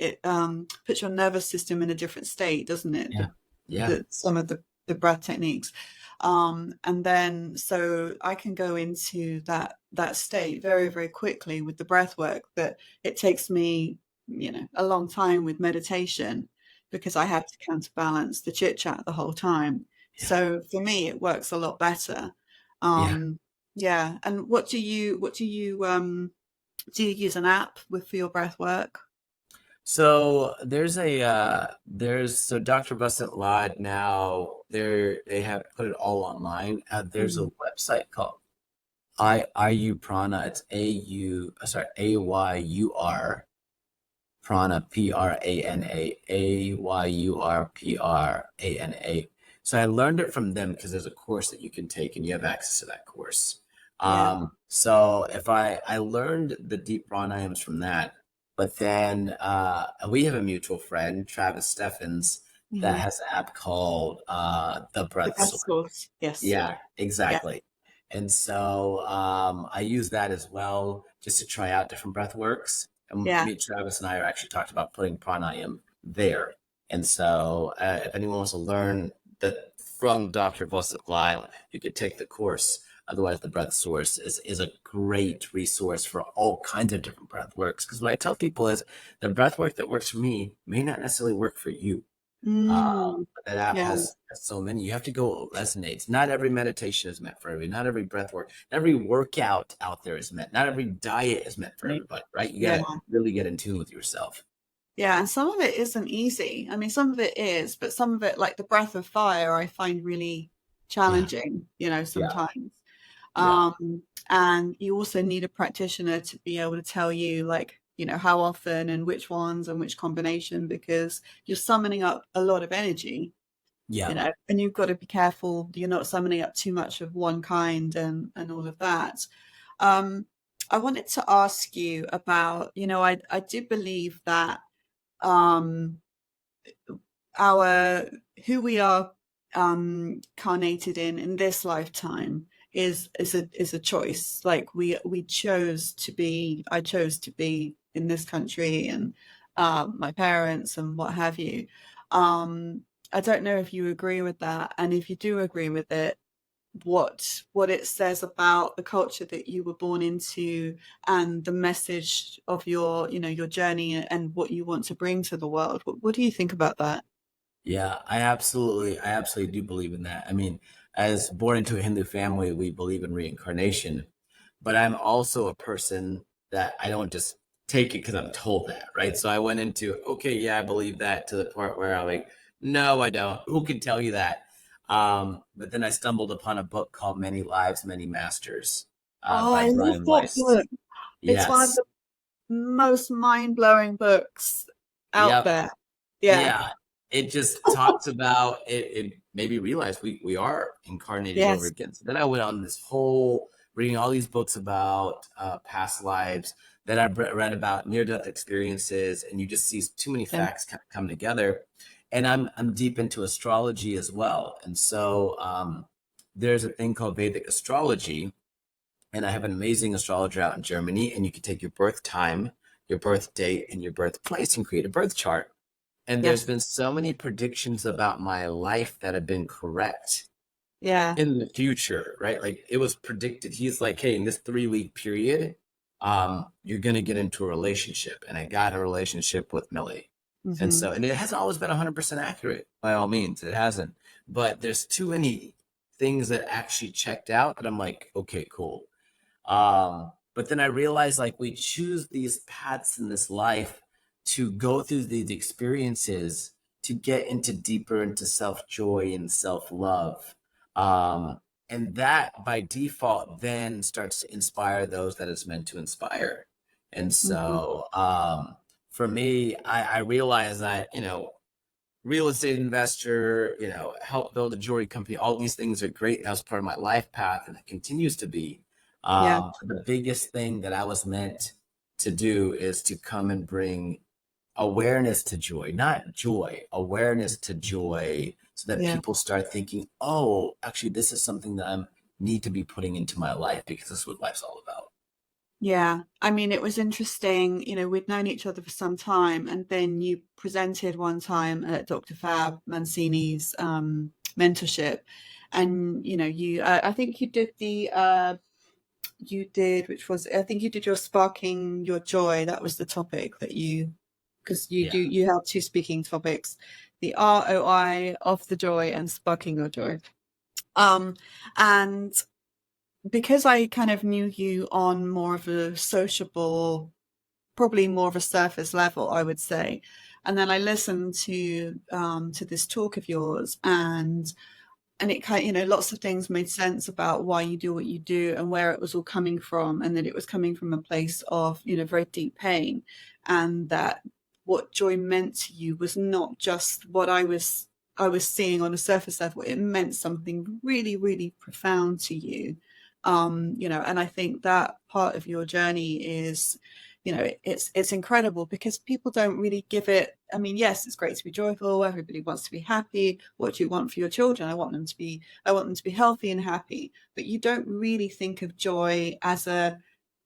puts your nervous system in a different state, doesn't it? Yeah. Yeah. Some of the breath techniques. And then so I can go into that state very, very quickly with the breath work, that it takes me, a long time with meditation because I have to counterbalance the chit chat the whole time. Yeah. So for me, it works a lot better. Yeah. Um, yeah. And do you use an app with for your breath work? So there's so Dr. Busset Lied now they have put it all online. There's a Mm, website called IU Prana. It's AYUR Prana, Prana, AYURPRANA. So I learned it from them because there's a course that you can take and you have access to that course. yeah. So if I learned the deep pranayams from that, but then we have a mutual friend, Travis Steffens, that Hmm. has an app called The The Breath breath Source. source. Yes. Yeah, Yeah. exactly. And so I use that as well just to try out different breath works. And Yeah. me, Travis, and I are actually talked about putting pranayam there. And so if anyone wants to learn that from Dr. Bosset Lyle, you could take the course. Otherwise, the breath source is a great resource for all kinds of different breath works. Because what I tell people is the breath work that works for me may not necessarily work for you. Mm, But that app yeah. has so many. You have to go what resonates. Not every meditation is meant for everybody. Not every breath work. Not every workout out there is meant. Not every diet is meant for everybody, right? You got Yeah. to really get in tune with yourself. Yeah. And some of it isn't easy. I mean, some of it is, but some of it, like the breath of fire, I find really Yeah, challenging, yeah, sometimes. yeah, And you also need a practitioner to be able to tell you, like, how often and which ones and which combination, because you're summoning up a lot of energy, yeah, and you've got to be careful you're not summoning up too much of one kind and all of that. Um, I wanted to ask you about, I do believe that um, our who we are carnated in this lifetime is a choice. Like we chose to be, I chose to be in this country, and my parents and what have you. Um, I don't know if you agree with that, and if you do agree with it, what it says about the culture that you were born into and the message of your journey and what you want to bring to the world. What do you think about that? yeah. I absolutely do believe in that. I mean, as born into a Hindu family, we believe in reincarnation. But I'm also a person that I don't just take it because I'm told that, right? So I went into, okay, yeah, I believe that to the part where I'm like, no, I don't. Who can tell you that? But then I stumbled upon a book called Many Lives, Many Masters Oh, by I love Brian that Weiss. book. It's one of Yes. the most mind-blowing books out Yep. there. Yeah. Yeah, it just talks about it. It made me realize we are incarnated over Yes. again. So then I went on this whole reading all these books about past lives that I've read about near death experiences, and you just see too many Yeah. facts come together. And I'm deep into astrology as well, and so there's a thing called Vedic astrology, and I have an amazing astrologer out in Germany, and you can take your birth time, your birth date, and your birthplace and create a birth chart. And there's Yes. been so many predictions about my life that have been correct Yeah. in the future, right? Like it was predicted. He's like, hey, in this 3 week period, you're gonna get into a relationship. And I got a relationship with Millie. And Hmm. so, and it hasn't always been 100% accurate by all means. It hasn't. But there's too many things that actually checked out that I'm like, okay, cool. But then I realized like we choose these paths in this life to go through these experiences to get into deeper into self joy and self love. And that by default then starts to inspire those that it's meant to inspire. And Hmm. so for me, I realized that, real estate investor, help build a jewelry company. All these things are great. That was part of my life path, and it continues to be. Yeah. The biggest thing that I was meant to do is to come and bring awareness to joy, not joy, awareness to joy, so that Yeah. people start thinking, oh, actually, this is something that I need to be putting into my life because this is what life's all about. Yeah, I mean, it was interesting. We'd known each other for some time, and then you presented one time at Dr. Fab Mancini's mentorship, and I think you did which was, I think you did your sparking your joy. That was the topic that because Yeah. you have two speaking topics, the ROI of the joy and sparking your joy. Um, and because I kind of knew you on more of a sociable, probably more of a surface level, I would say. And then I listened to this talk of yours, and it kind of, lots of things made sense about why you do what you do and where it was all coming from, and that it was coming from a place of, very deep pain, and that what joy meant to you was not just what I was seeing on a surface level. It meant something really, really profound to you. And I think that part of your journey is, it's incredible because people don't really give it. I mean, yes, it's great to be joyful. Everybody wants to be happy. What do you want for your children? I want them to be healthy and happy. But you don't really think of joy as a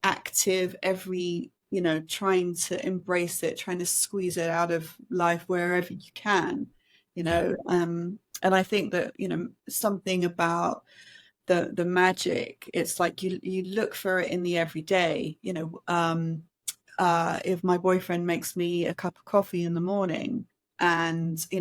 active, every, trying to embrace it, trying to squeeze it out of life wherever you can, Yeah. and I think that, something about the magic. It's like you look for it in the everyday. If my boyfriend makes me a cup of coffee in the morning, and I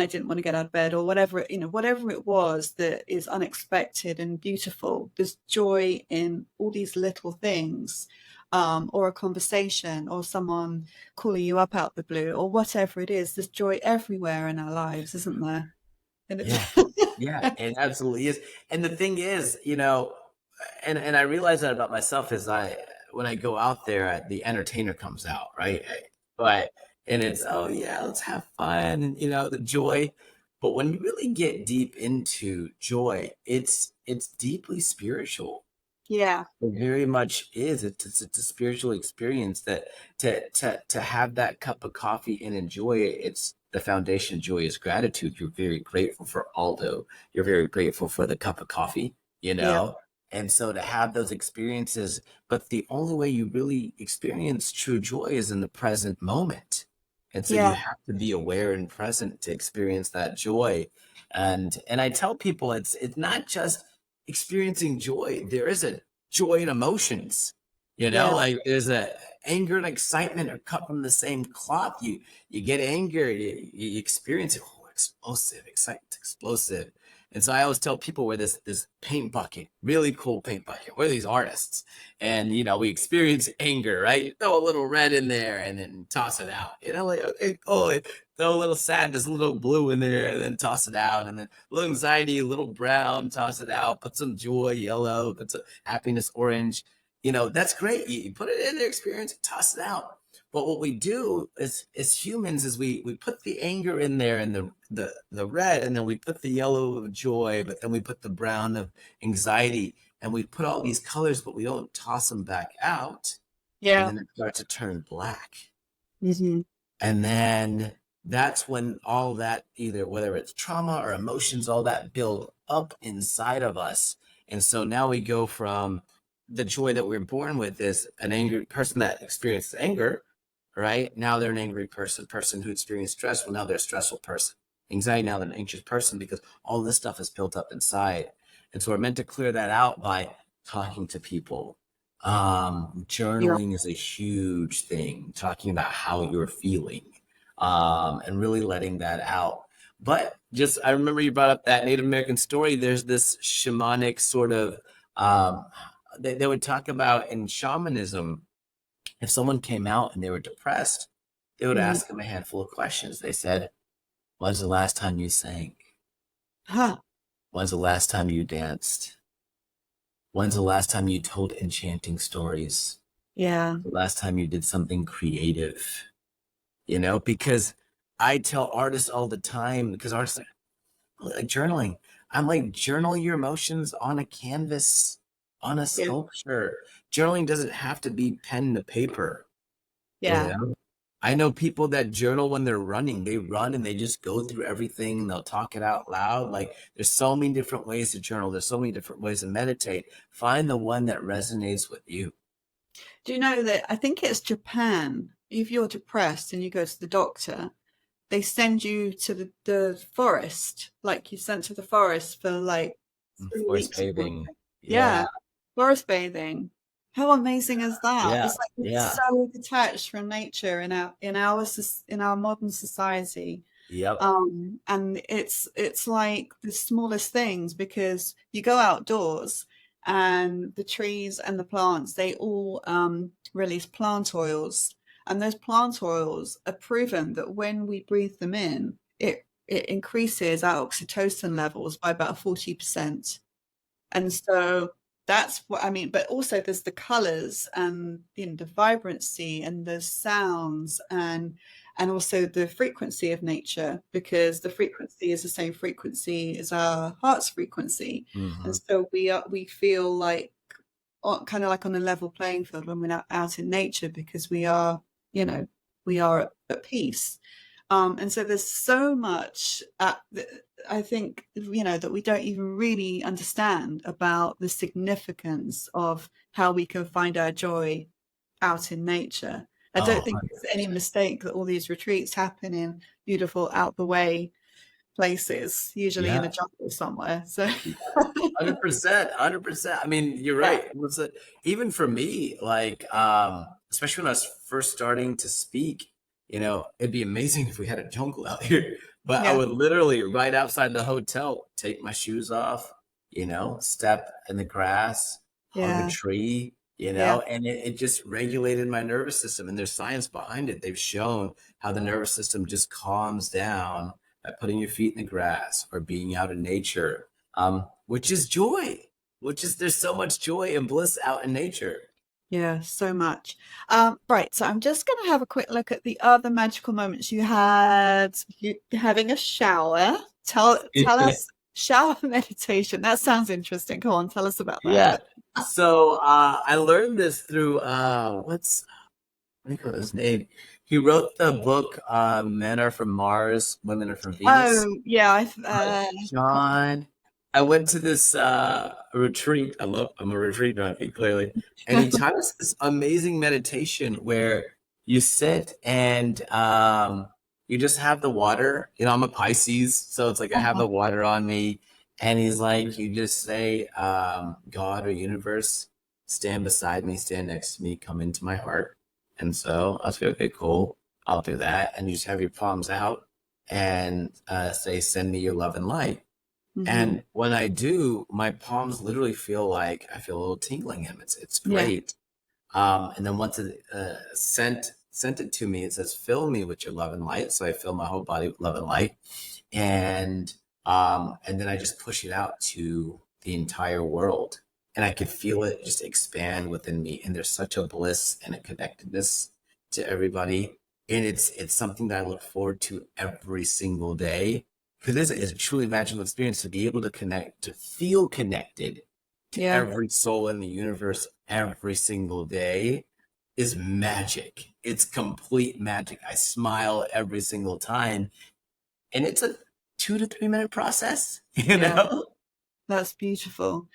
didn't want to get out of bed, or whatever, whatever it was that is unexpected and beautiful, there's joy in all these little things. Or a conversation, or someone calling you up out the blue, or whatever it is. There's joy everywhere in our lives, isn't there? And it's Yeah. Yeah, it absolutely is. And the thing is, and I realize that about myself is when I go out there, the entertainer comes out, right? But and it's, oh yeah, let's have fun, the joy. But when you really get deep into joy, it's deeply spiritual. yeah, It very much is. It's a spiritual experience that to have that cup of coffee and enjoy it. It's the foundation of joy is gratitude. You're very grateful for Aldo. You're very grateful for the cup of coffee, yeah, And so to have those experiences, but the only way you really experience true joy is in the present moment. And so you yeah, have to be aware and present to experience that joy. And I tell people it's not just experiencing joy. There is a joy and emotions. yeah, Like there's a anger and excitement are cut from the same cloth. You get anger, you experience it. Oh, explosive, excitement, explosive. And so I always tell people we're this paint bucket, really cool paint bucket. We're these artists, and we experience anger, right? You throw a little red in there, and then toss it out. Like okay, cool. Throw a little sadness, a little blue in there, and then toss it out, and then a little anxiety, a little brown, toss it out. Put some joy, yellow. Put some happiness, orange. That's great. You put it in there, experience it, toss it out. But what we do as humans is we put the anger in there and the red, and then we put the yellow of joy, but then we put the brown of anxiety, and we put all these colors, but we don't toss them back out, and yeah. then it starts to turn black. Hmm. And then that's when all that, either whether it's trauma or emotions, all that build up inside of us. And so now we go from the joy that we're born with is an angry person that experiences anger, right? Now they're an angry person who experienced stress. Well, now they're a stressful person. Anxiety, now they're an anxious person because all this stuff is built up inside. And so we're meant to clear that out by talking to people. Yeah. Journaling is a huge thing, talking about how you're feeling, and really letting that out. But just, I remember you brought up that Native American story. There's this shamanic sort of, they would talk about in shamanism, if someone came out and they were depressed, they would Mm. ask them a handful of questions. They said, when's the last time you sang? Huh. When's the last time you danced? When's the last time you told enchanting stories? Yeah. The last time you did something creative? Because I tell artists all the time, because artists like journaling. I'm like, journal your emotions on a canvas, on a Yeah. sculpture. Journaling doesn't have to be pen to paper, you Yeah. know? I know people that journal when they're running. They run and they just go through everything and they'll talk it out loud. Like there's so many different ways to journal. There's so many different ways to meditate. Find the one that resonates with you. Do you know that I think it's Japan? If you're depressed and you go to the doctor, they send you to the forest, like you sent to the forest for like three Forest weeks or bathing. something. Yeah. Yeah, forest bathing. How amazing is that? Yeah. It's like we're Yeah. so detached from nature in our modern society. Yep. And it's like the smallest things because you go outdoors and the trees and the plants, they all release plant oils. And those plant oils are proven that when we breathe them in, it increases our oxytocin levels by about 40%. And so that's what I mean. But also there's the colors and the vibrancy and the sounds and also the frequency of nature because the frequency is the same frequency as our heart's frequency. And Hmm. so we feel like kind of like on a level playing field when we're out in nature because you know, we are at peace. And so there's so much I think, that we don't even really understand about the significance of how we can find our joy out in nature. I don't Oh, think it's any mistake that all these retreats happen in beautiful out the way places, usually in yeah. a jungle somewhere. So 100%, 100%. I mean, you're yeah, right. Even for me, like, especially when I was first starting to speak, it'd be amazing if we had a jungle out here. But I yeah, would literally right outside the hotel, take my shoes off, step in the grass, hug a yeah, tree, yeah, and it just regulated my nervous system. And there's science behind it. They've shown how the nervous system just calms down by putting your feet in the grass or being out in nature, which is joy, there's so much joy and bliss out in nature. yeah, so much. Right, so I'm just going to have a quick look at the other magical moments you had. You having a shower. Tell us shower meditation. That sounds interesting. Come on, tell us about that. Yeah. So I learned this through what do you call his name? He wrote the book Men Are From Mars, Women Are From Venus. Oh, yeah, John, I went to this retreat. I'm a retreat junkie, clearly. And he taught us this amazing meditation where you sit and you just have the water. I'm a Pisces, so it's like I have the water on me. And he's like, you just say, God or universe, stand beside me, stand next to me, come into my heart. And so I was like, okay, cool. I'll do that. And you just have your palms out and say, send me your love and light. Mhm. And when I do, my palms literally feel like I feel a little tingling in them. It's Yeah, great. And then once it sent it to me, it says, fill me with your love and light. So I fill my whole body with love and light. And and then I just push it out to the entire world. And I could feel it just expand within me. And there's such a bliss and a connectedness to everybody. And it's something that I look forward to every single day. Because this is a truly magical experience to be able to connect, to feel connected to yeah, every soul in the universe every single day is magic. It's complete magic. I smile every single time. And it's a 2 to 3 minute process, you yeah. know? That's beautiful.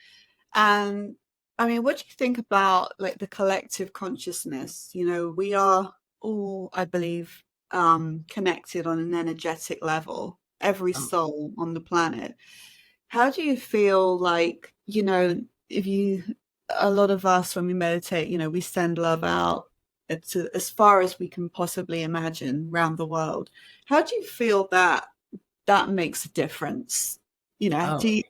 And I mean, what do you think about like the collective consciousness? We are all, I believe, connected on an energetic level, every Oh, soul on the planet. How do you feel like, if a lot of us, when we meditate, we send love out to as far as we can possibly imagine around the world. How do you feel that makes a difference? oh, Do you,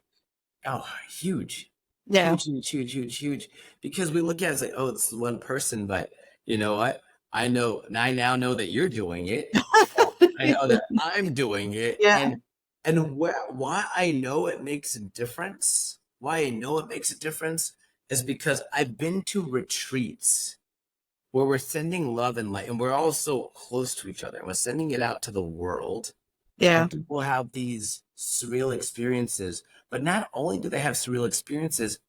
oh, huge, yeah. huge, huge, huge, huge, huge. Because we look at it as like, oh, this is one person, but you know what? I now know that you're doing it. I know that I'm doing it, Yeah. and why I know it makes a difference. Why I know it makes a difference is because I've been to retreats where we're sending love and light, and we're all so close to each other. And we're sending it out to the world, Yeah. and people have these surreal experiences. But not only do they have surreal experiences,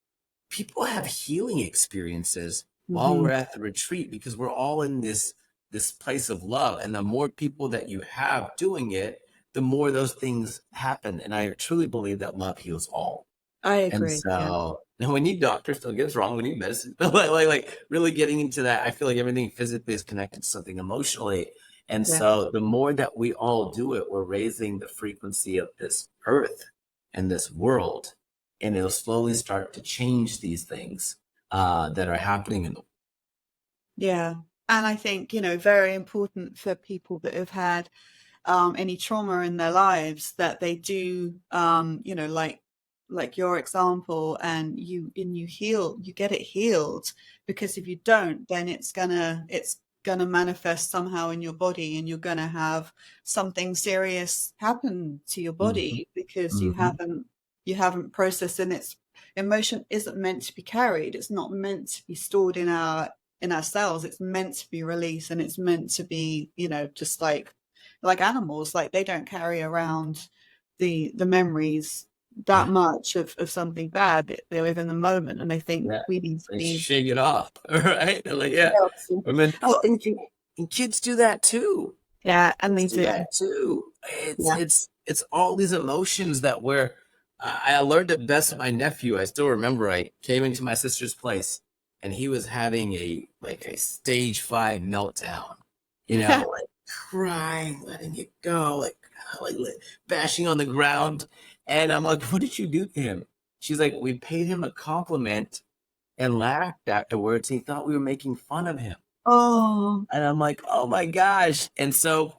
people have healing experiences while Hmm. we're at the retreat because we're all in this this place of love. And the more people that you have doing it, the more those things happen. And I truly believe that love heals all. I And agree. Yeah. so now we need doctors, don't get us wrong, we need medicine. But like really getting into that, I feel like everything physically is connected to something emotionally. And Yeah. so the more that we all do it, we're raising the frequency of this earth and this world. And it'll slowly start to change these things that are happening in the Yeah. And I think, very important for people that have had any trauma in their lives, that they do, like your example, and you heal, you get it healed. Because if you don't, then it's gonna manifest somehow in your body, and you're gonna have something serious happen to your Mhm. body, because you Mhm. haven't processed. And it's emotion isn't meant to be carried. It's not meant to be stored in our cells. It's meant to be released, and it's meant to be, just like animals. Like, they don't carry around the memories that Yeah. much of something bad. They live in the moment, and they think Yeah. we need to They be shake it off. Right? They're like, yeah. healthy. I mean, Oh, and kids do that too. yeah, and Kids they do do. that too. It's Yeah. it's it's all these emotions that we're I learned it best with my nephew. I still remember I came into my sister's place and he was having a stage 5 meltdown. Like crying, letting it go, like bashing on the ground. And I'm like, what did you do to him? She's like, we paid him a compliment and laughed afterwards. He thought we were making fun of him. Oh, And I'm like, oh my gosh. And so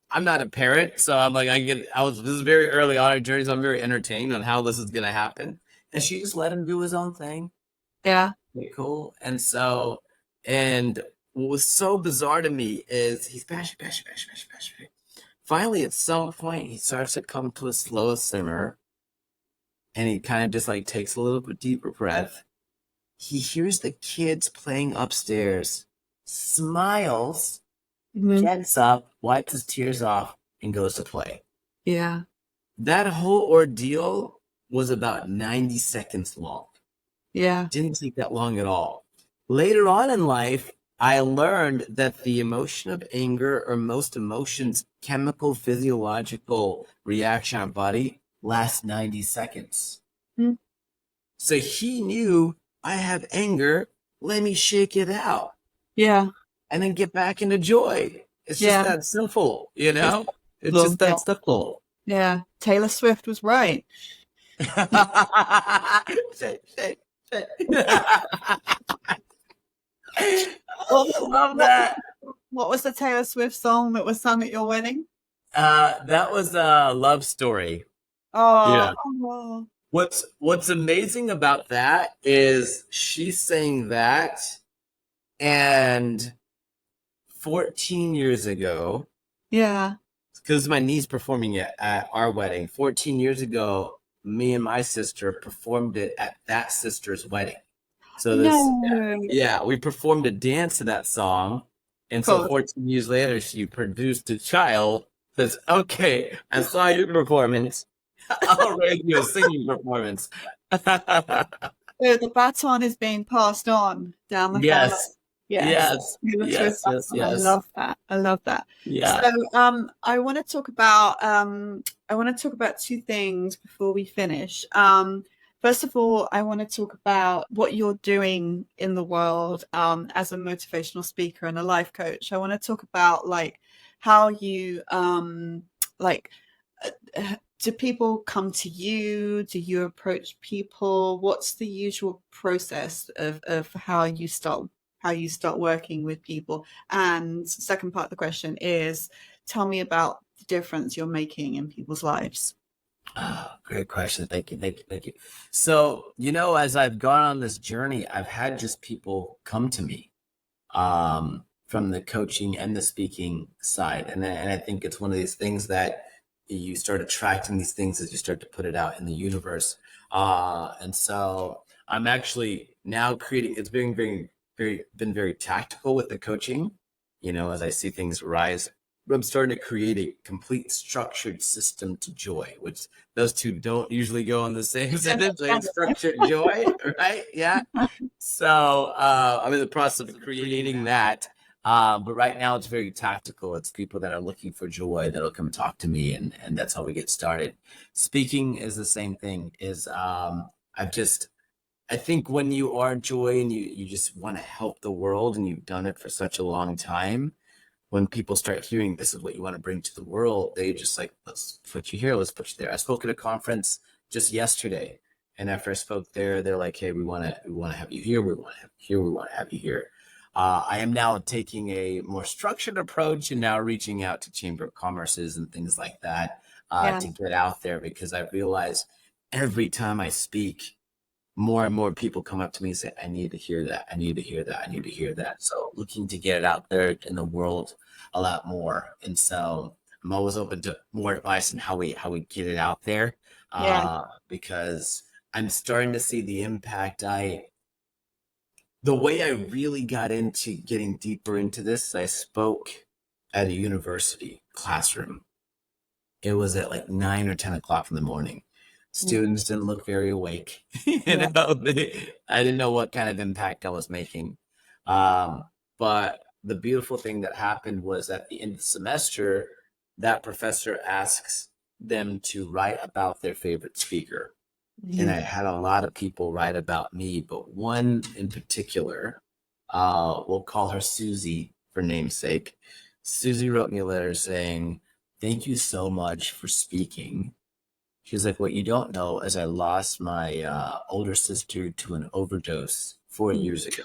I'm not a parent. So I'm like, this is very early on in our journey. So I'm very entertained on how this is going to happen. And she just let him do his own thing. yeah. Okay, cool. And what was so bizarre to me is he's bashing, bashing, bashing, bashing, bashing. Finally, at some point, he starts to come to a slow simmer and he kind of just like takes a little bit deeper breath. He hears the kids playing upstairs, smiles, Hmm. gets up, wipes his tears off, and goes to play. Yeah. That whole ordeal was about 90 seconds long. Yeah. Didn't take that long at all. Later on in life, I learned that the emotion of anger, or most emotions, chemical physiological reaction in our body, lasts 90 seconds. Mm. So he knew, I have anger, let me shake it out Yeah. and then get back into joy. It's just Yeah. that simple, you It's know? It's possible. just that simple. Yeah. Taylor Swift was right. Shit, shit, shit. What, I love what, that. what was the Taylor Swift song that was sung at your wedding? That was a love story. Oh, Yeah. oh, What's amazing about that is she's saying that, and 14 years ago, yeah. because my niece performing it at our wedding. 14 years ago, me and my sister performed it at that sister's wedding. So No. yeah, we performed a dance to that song. And so Cool. 14 years later, she produced a child. Says, okay, I saw your performance. I'll raise you a singing performance. So the baton is being passed on down the family. Yes, Yes. yes, Taylor Swift yes, yes, baton. I yes. love that. I love that. So Yeah. I want to talk about two things before we finish. First of all, I want to talk about what you're doing in the world as a motivational speaker and a life coach. I want to talk about like how you like do people come to you? Do you approach people? What's the usual process of how you start working with people? And second part of the question is, tell me about the difference you're making in people's lives. Oh, great question. Thank you. Thank you. Thank you. So, as I've gone on this journey, I've had just people come to me from the coaching and the speaking side. And I think it's one of these things that you start attracting these things as you start to put it out in the universe. And so I'm actually now creating, it's been very tactical with the coaching, as I see things rise. I'm starting to create a complete structured system to joy, which those two don't usually go on the same sentence, like structured joy, right? Yeah. So I'm in the process of creating that. But right now it's very tactical. It's people that are looking for joy that'll come talk to me, and that's how we get started. Speaking is the same thing. I've just I think when you are joy and you just want to help the world and you've done it for such a long time, when people start hearing this is what you want to bring to the world, they just like, let's put you here, let's put you there. I spoke at a conference just yesterday, and after I spoke there, they're like, hey, we want to have you here, we want to have you here, we want to have you here. I am now taking a more structured approach and now reaching out to Chamber of Commerces and things like that Yeah, to get out there because I realize every time I speak, more and more people come up to me and say, I need to hear that. I need to hear that. I need to hear that. So looking to get it out there in the world a lot more. And so I'm always open to more advice on how we get it out there. yeah, Because I'm starting to see the impact. The way I really got into getting deeper into this, I spoke at a university classroom. It was at like 9 or 10 o'clock in the morning. mm, Students didn't look very awake. yeah, I didn't know what kind of impact I was making. Um, but the beautiful thing that happened was at the end of the semester, that professor asks them to write about their favorite speaker. And mhm, I had a lot of people write about me, but one in particular, we'll call her Susie for namesake. Susie wrote me a letter saying, thank you so much for speaking. She's like, what you don't know is I lost my older sister to an overdose 4 years ago.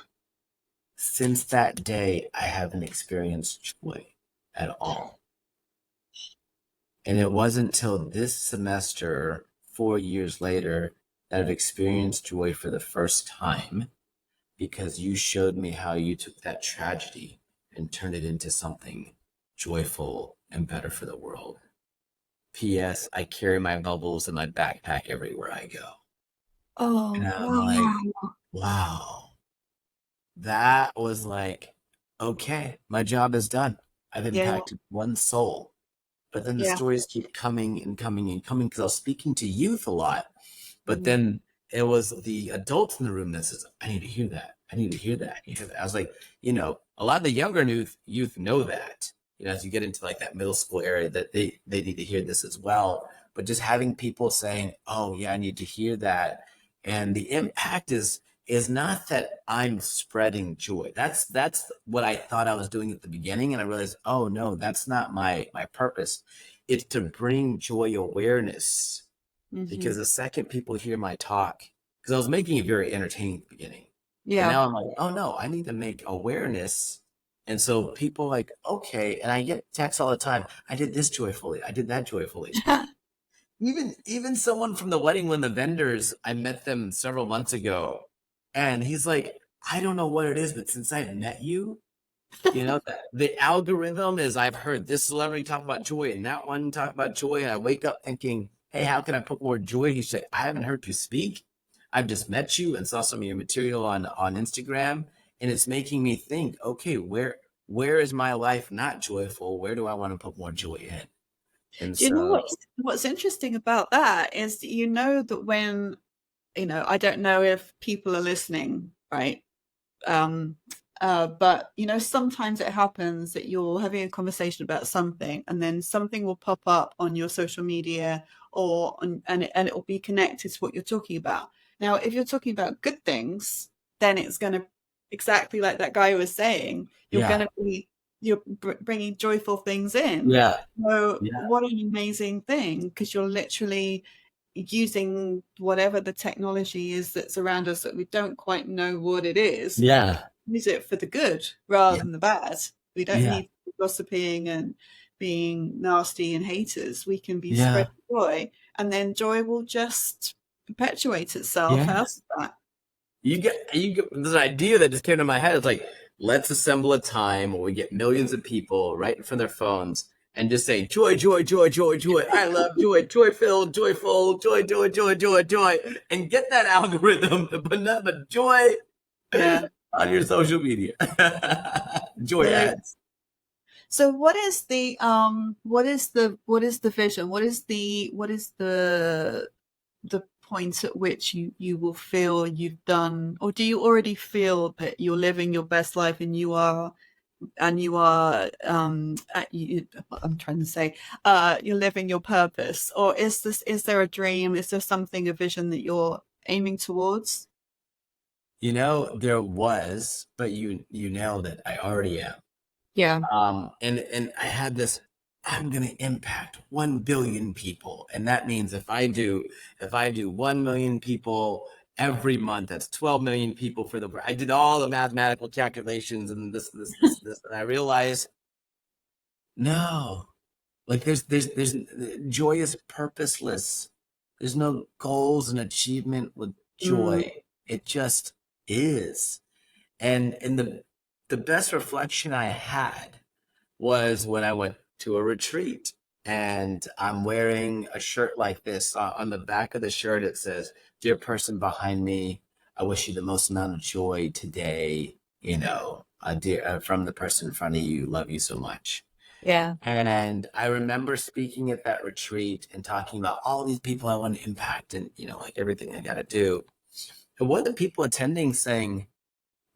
Since that day, I haven't experienced joy at all. And it wasn't until this semester, 4 years later, that I've experienced joy for the first time because you showed me how you took that tragedy and turned it into something joyful and better for the world. P.S. I carry my bubbles in my backpack everywhere I go. And oh I'm like, wow, wow, that was like, okay, my job is done. I've yeah, impacted one soul. But then the yeah, stories keep coming and coming and coming because I was speaking to youth a lot. But mm, then it was the adults in the room that says, I need to hear that. I need to hear that. I need to hear that. I was like, a lot of the younger youth know that. As you get into like that middle school area, that they need to hear this as well. But just having people saying, oh yeah, I need to hear that. And the impact is not that I'm spreading joy. That's what I thought I was doing at the beginning. And I realized, oh no, that's not my purpose. It's to bring joy awareness mhm, because the second people hear my talk, because I was making it very entertaining at the beginning, but yeah. now I'm like, oh no, I need to make awareness. And so people like, okay, and I get texts all the time. I did this joyfully. I did that joyfully. Even someone from the wedding, when the vendors, I met them several months ago, and he's like, I don't know what it is, but since I've met you, the algorithm is I've heard this celebrity talk about joy and that one talk about joy, and I wake up thinking, hey, how can I put more joy? He said, I haven't heard you speak. I've just met you and saw some of your material on Instagram, and it's making me think, okay, where is my life not joyful? Where do I want to put more joy in? And Do you know so, what's interesting about that is that you know that when, I don't know if people are listening, right? Um, but sometimes it happens that you're having a conversation about something, and then something will pop up on your social media, and it will be connected to what you're talking about. Now, if you're talking about good things, then it's going to, exactly like that guy was saying, yeah, you're bringing joyful things in. yeah, So yeah, what an amazing thing, because you're literally using whatever the technology is that's around us that we don't quite know what it is, yeah, use it for the good rather yeah, than the bad. We don't yeah, need gossiping and being nasty and haters. We can be yeah, spreading joy, and then joy will just perpetuate itself. yeah. How's that? You get this idea that just came to my head. It's like, let's assemble a time where we get millions of people right in front of their phones and just say joy, joy, joy, joy, joy. I love joy, joy filled, joyful, joy, joy, joy, joy, joy, and get that algorithm to put nothing but joy Yeah. on your social media. Joy So ads. so what is the vision? What is the point at which you will feel you've done, or do you already feel that you're living your best life and you are and you are I'm trying to say you're living your purpose, or is there a dream, is there something, a vision that you're aiming towards? You know, there was, but you nailed it. I already am. Yeah. And I had this, I'm gonna impact 1 billion people. And that means if I do 1 million people every month, that's 12 million people for the I did all the mathematical calculations and this. And I realized, no, like there's joy is purposeless. There's no goals and achievement with Mm, joy. It just is. And the best reflection I had was when I went to a retreat, and I'm wearing a shirt like this. On the back of the shirt, it says, "Dear person behind me, I wish you the most amount of joy today. From the person in front of you, love you so much." yeah. And I remember speaking at that retreat and talking about all these people I want to impact and, like everything I got to do. And one of the people attending saying,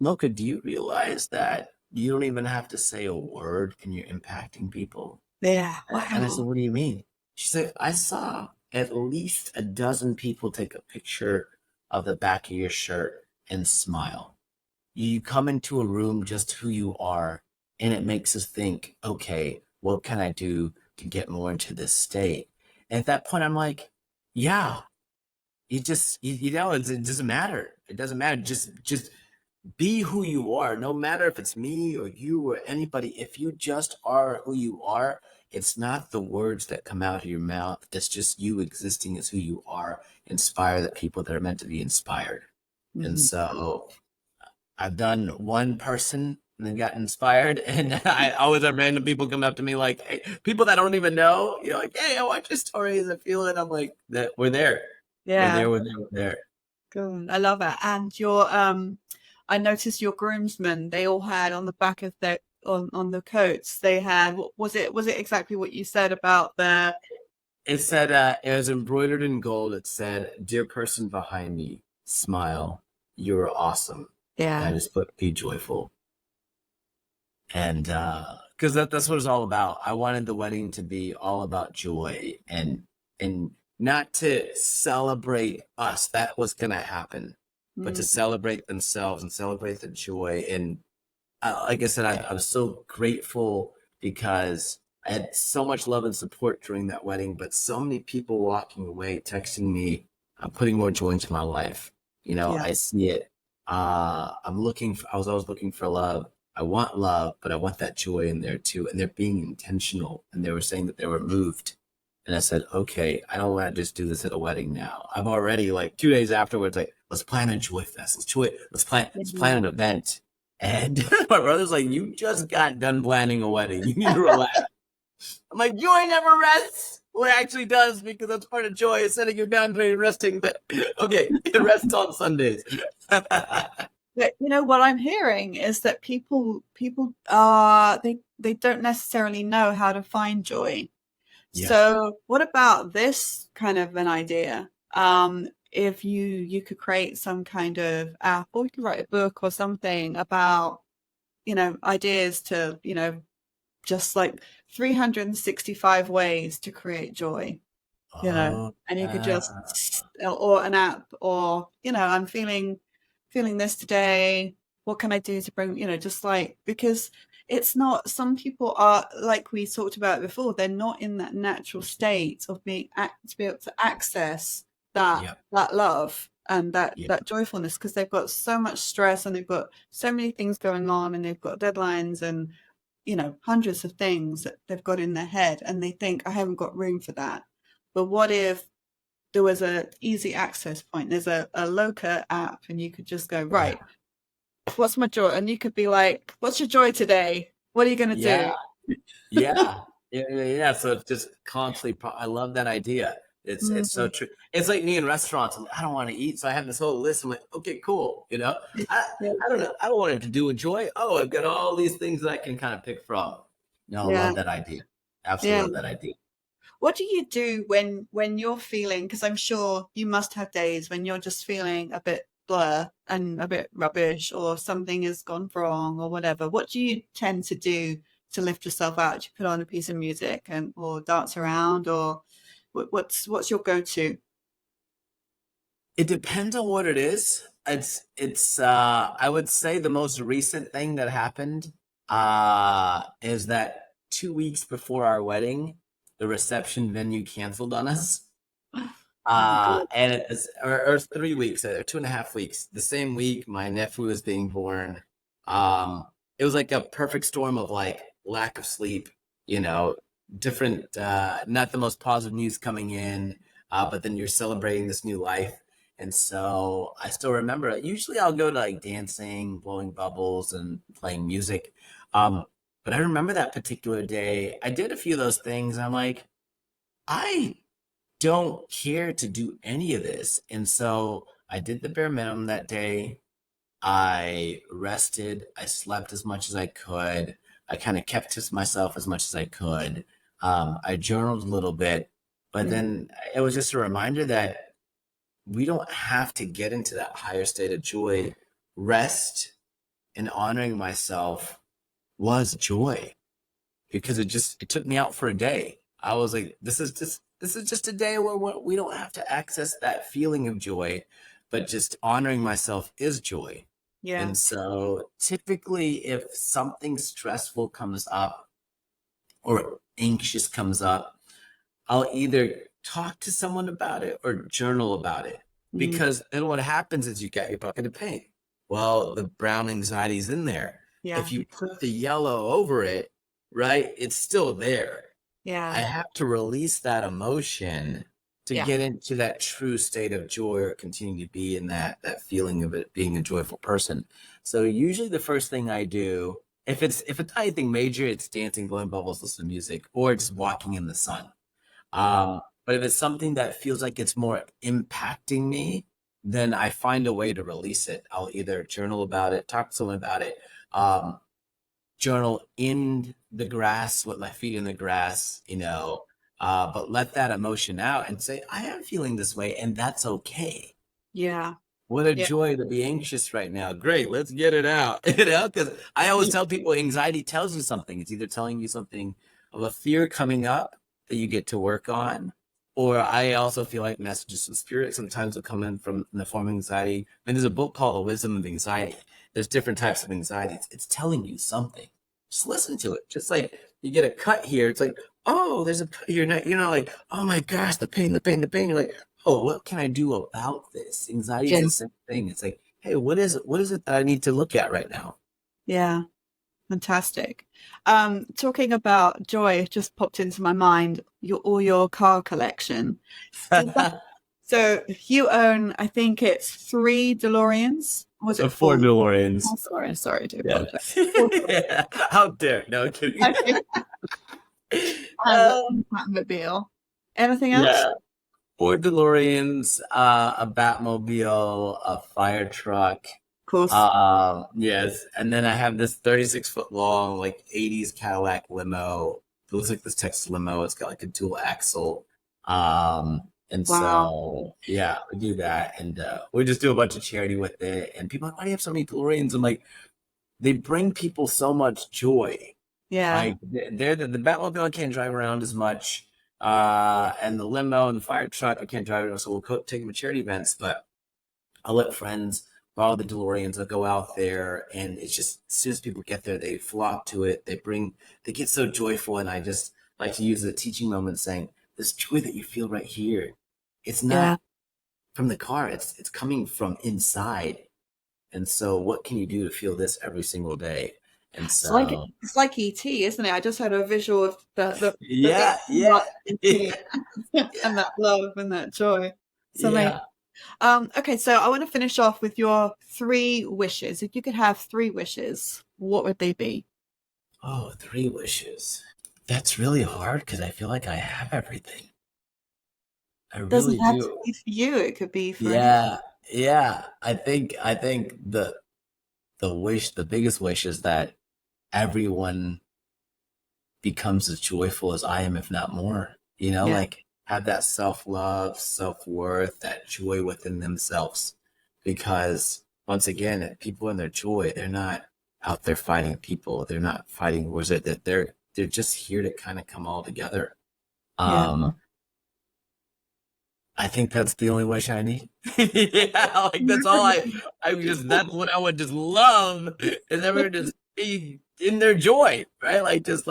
"Loka, do you realize that you don't even have to say a word and you're impacting people?" Yeah. And I said, Wow. "What do you mean?" She said, "I saw at least a dozen people take a picture of the back of your shirt and smile. You come into a room just who you are, and it makes us think, okay, what can I do to get more into this state?" And at that point, I'm like, yeah, it doesn't matter. It doesn't matter. Just be who you are, no matter if it's me or you or anybody. If you just are who you are, it's not the words that come out of your mouth. It's just you existing as who you are. Inspire the people that are meant to be inspired. And Mhm. so I've done one person and then got inspired. And I always have random people come up to me like, hey, people that I don't even know, like, hey, I watch your stories. I feel it. I'm like, that we're there. We're Yeah. there, we're there, we're there. Cool. I love it. And I noticed your groomsmen, they all had on the back of their on the coats, they had, was it exactly what you said about the, It said, it was embroidered in gold. It said, "Dear person behind me, smile. You're awesome." And I yeah. just put, "Be joyful." And because that's what it's all about. I wanted the wedding to be all about joy and not to celebrate us. That was going to happen, but to Mm, celebrate themselves and celebrate the joy. And like I said, I'm so grateful because I had so much love and support during that wedding, but so many people walking away, texting me, "I'm putting more joy into my life. yeah. I see it. I was always looking for love. I want love, but I want that joy in there too." And they're being intentional. And they were saying that they were moved. And I said, okay, I don't want to just do this at a wedding now. I'm already like 2 days afterwards, like, let's plan a joy fest. Let's plan Mhm. an event. And my brother's like, "You just got done planning a wedding. You need to relax." I'm like, joy never rests. Well, it actually does, because that's part of joy, is setting your boundary and resting. But okay, it rests on Sundays. But what I'm hearing is that people are they don't necessarily know how to find joy. Yes. So what about this kind of an idea? If you could create some kind of app, or you could write a book or something about, ideas to, just like 365 ways to create joy, Oh, and you could yeah. just, or an app, or, I'm feeling this today. What can I do to bring, just like, because it's not, some people are, like we talked about before, they're not in that natural state of to be able to access that, Yep. love and that, Yep. that joyfulness, because they've got so much stress and they've got so many things going on and they've got deadlines and, hundreds of things that they've got in their head, and they think, I haven't got room for that. But what if there was a easy access point? There's a Loka app, and you could just go, Yeah. right, what's my joy? And you could be like, what's your joy today? What are you going to Yeah. do? Yeah. Yeah. So it's just constantly, I love that idea. It's so Mm, true. It's like me in restaurants. I don't want to eat. So I have this whole list. I'm like, okay, cool. I, yeah, I don't know. I don't want it to do enjoy. Oh, I've got all these things that I can kind of pick from. No, I yeah, love that idea. Absolutely yeah. love that idea. What do you do when you're feeling? Because I'm sure you must have days when you're just feeling a bit blur and a bit rubbish, or something has gone wrong or whatever, what do you tend to do to lift yourself out? Do you put on a piece of music and or dance around, or what's your go-to? It depends on what it is. It's I would say the most recent thing that happened is that 2 weeks before our wedding, the reception venue canceled on us. Oh, God. And it was, or 3 weeks, or 2.5 weeks. The same week my nephew was being born. It was like a perfect storm of like lack of sleep, you know, different, not the most positive news coming in, but then you're celebrating this new life. And so I still remember it. Usually I'll go to like dancing, blowing bubbles, and playing music. Um, but I remember that particular day, I did a few of those things. And I'm like, I don't care to do any of this. And so I did the bare minimum that day. I rested. I slept as much as I could. I kind of kept to myself as much as I could. I journaled a little bit, but Mm, then it was just a reminder that we don't have to get into that higher state of joy. Rest and honoring myself was joy because it took me out for a day. I was like, this is just a day where we don't have to access that feeling of joy, but just honoring myself is joy. yeah, And so typically if something stressful comes up or anxious comes up, I'll either talk to someone about it or journal about it. mm, Because then what happens is you get your bucket of paint. Well, the brown anxiety is in there. yeah, If you put the yellow over it, right, it's still there. I yeah, have to release that emotion to yeah, get into that true state of joy or continue to be in that feeling of it being a joyful person. So usually the first thing I do, if it's not anything major, it's dancing, blowing bubbles, listening to music, or just walking in the sun. But if it's something that feels like it's more impacting me, then I find a way to release it. I'll either journal about it, talk to someone about it, um, journal in the grass with my feet in the grass, but let that emotion out and say, I am feeling this way, and that's okay. yeah, What a yeah, joy to be anxious right now. Great, let's get it out. Because I always tell people anxiety tells you something. It's either telling you something of a fear coming up that you get to work on, or I also feel like messages from spirit sometimes will come in the form of anxiety. And there's a book called The Wisdom of Anxiety. There's different types of anxiety. It's telling you something. Just listen to it. Just like you get a cut here, it's like, oh, there's a you're not like, oh my gosh, the pain, the pain, the pain. You're like, oh, what can I do about this? Anxiety is yeah, the same thing. It's like, hey, what is it? What is it that I need to look at right now? yeah. Fantastic. Talking about joy, it just popped into my mind all your car collection. Does that, so you own, I think it's three DeLoreans. Was it Four four? DeLoreans. Oh, sorry, I do Yeah. apologize. Four How dare? No, kidding. DeLoreans. And Um, one Batmobile. Anything else? yeah. Four DeLoreans, a Batmobile, a fire truck. Of course. Yes. And then I have this 36-foot long, like 80s Cadillac limo. It looks like this Texas limo. It's got like a dual axle. And Wow. so, yeah, we do that. And we just do a bunch of charity with it. And people are like, why do you have so many DeLoreans? I'm like, they bring people so much joy. Yeah. Like they're the Batmobile I can't drive around as much, and the limo and the fire truck I can't drive around. So take them to charity events, but I'll let friends borrow the DeLoreans. They'll go out there, and it's just as soon as people get there, they flock to it. They get so joyful, and I just like to use the teaching moment, saying, "This joy that you feel right here, it's Yeah. not from the car. It's coming from inside. And so, what can you do to feel this every single day?" And It's like so, it's like ET, isn't it? I just had a visual of the big yeah, yeah, like ET and that love and that joy. It's amazing. yeah. Okay, so I want to finish off with your three wishes. If you could have three wishes, what would they be? Oh, three wishes. That's really hard because I feel like I have everything. I Doesn't really have to do. be for you, it could be for any. Yeah, yeah. I think the biggest wish is that everyone becomes as joyful as I am, if not more. Yeah, Like have that self love, self worth, that joy within themselves. because once again, people in their joy, they're not out there fighting people. They're not fighting wars. That they're just here to kind of come all together. Yeah. Um, I think that's the only wish I need. Yeah, like that's all that's what I would just love is everyone just be in their joy, right? Just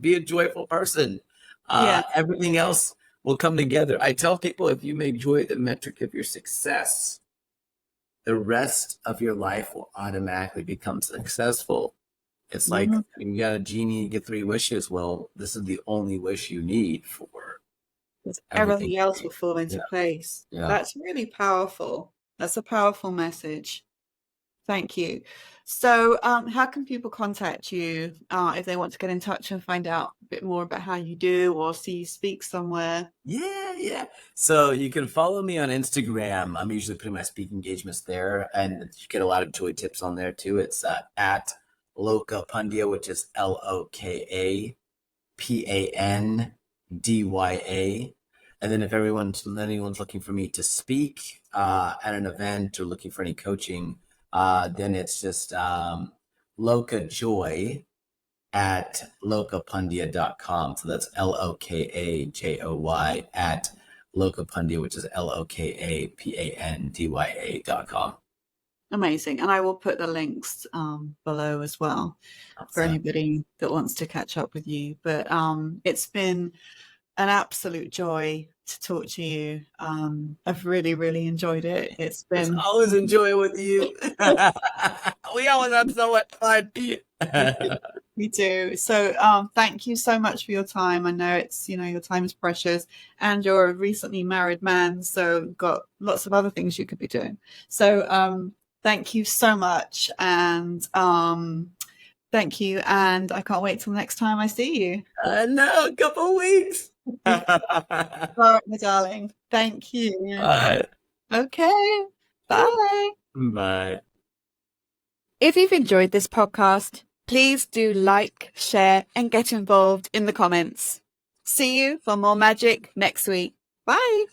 be a joyful person. Yeah. Everything else will come together. I tell people if you make joy the metric of your success, the rest of your life will automatically become successful. It's like Mhm. you got a genie, you get 3 wishes. Well, this is the only wish you need for everything. Everything else will fall Yeah, into place. yeah. That's really powerful. That's a powerful message. Thank you. So, how can people contact you if they want to get in touch and find out a bit more about how you do or see you speak somewhere? Yeah, yeah. So you can follow me on Instagram. I'm usually putting my speaking engagements there, and you get a lot of joy tips on there too. It's at Loka Pandya, which is LOKAPANDYA. And then if anyone's looking for me to speak at an event or looking for any coaching, then it's just Loka Joy at lokapandya.com. So that's LOKAJOY at Lokapandya, which is LOKAPANDYA.com. Amazing. And I will put the links below as well for So, anybody that wants to catch up with you. But it's been an absolute joy to talk to you. I've really, really enjoyed it. It's it's been always enjoy with you. We always have so much fun. we do. So thank you so much for your time. I know it's, your time is precious and you're a recently married man, so got lots of other things you could be doing. So thank you so much and thank you and I can't wait till next time I see you. No, a couple weeks. All right, my darling. Thank you. Bye. Okay. Bye. Bye. If you've enjoyed this podcast, please do like, share, and get involved in the comments. See you for more magic next week. Bye.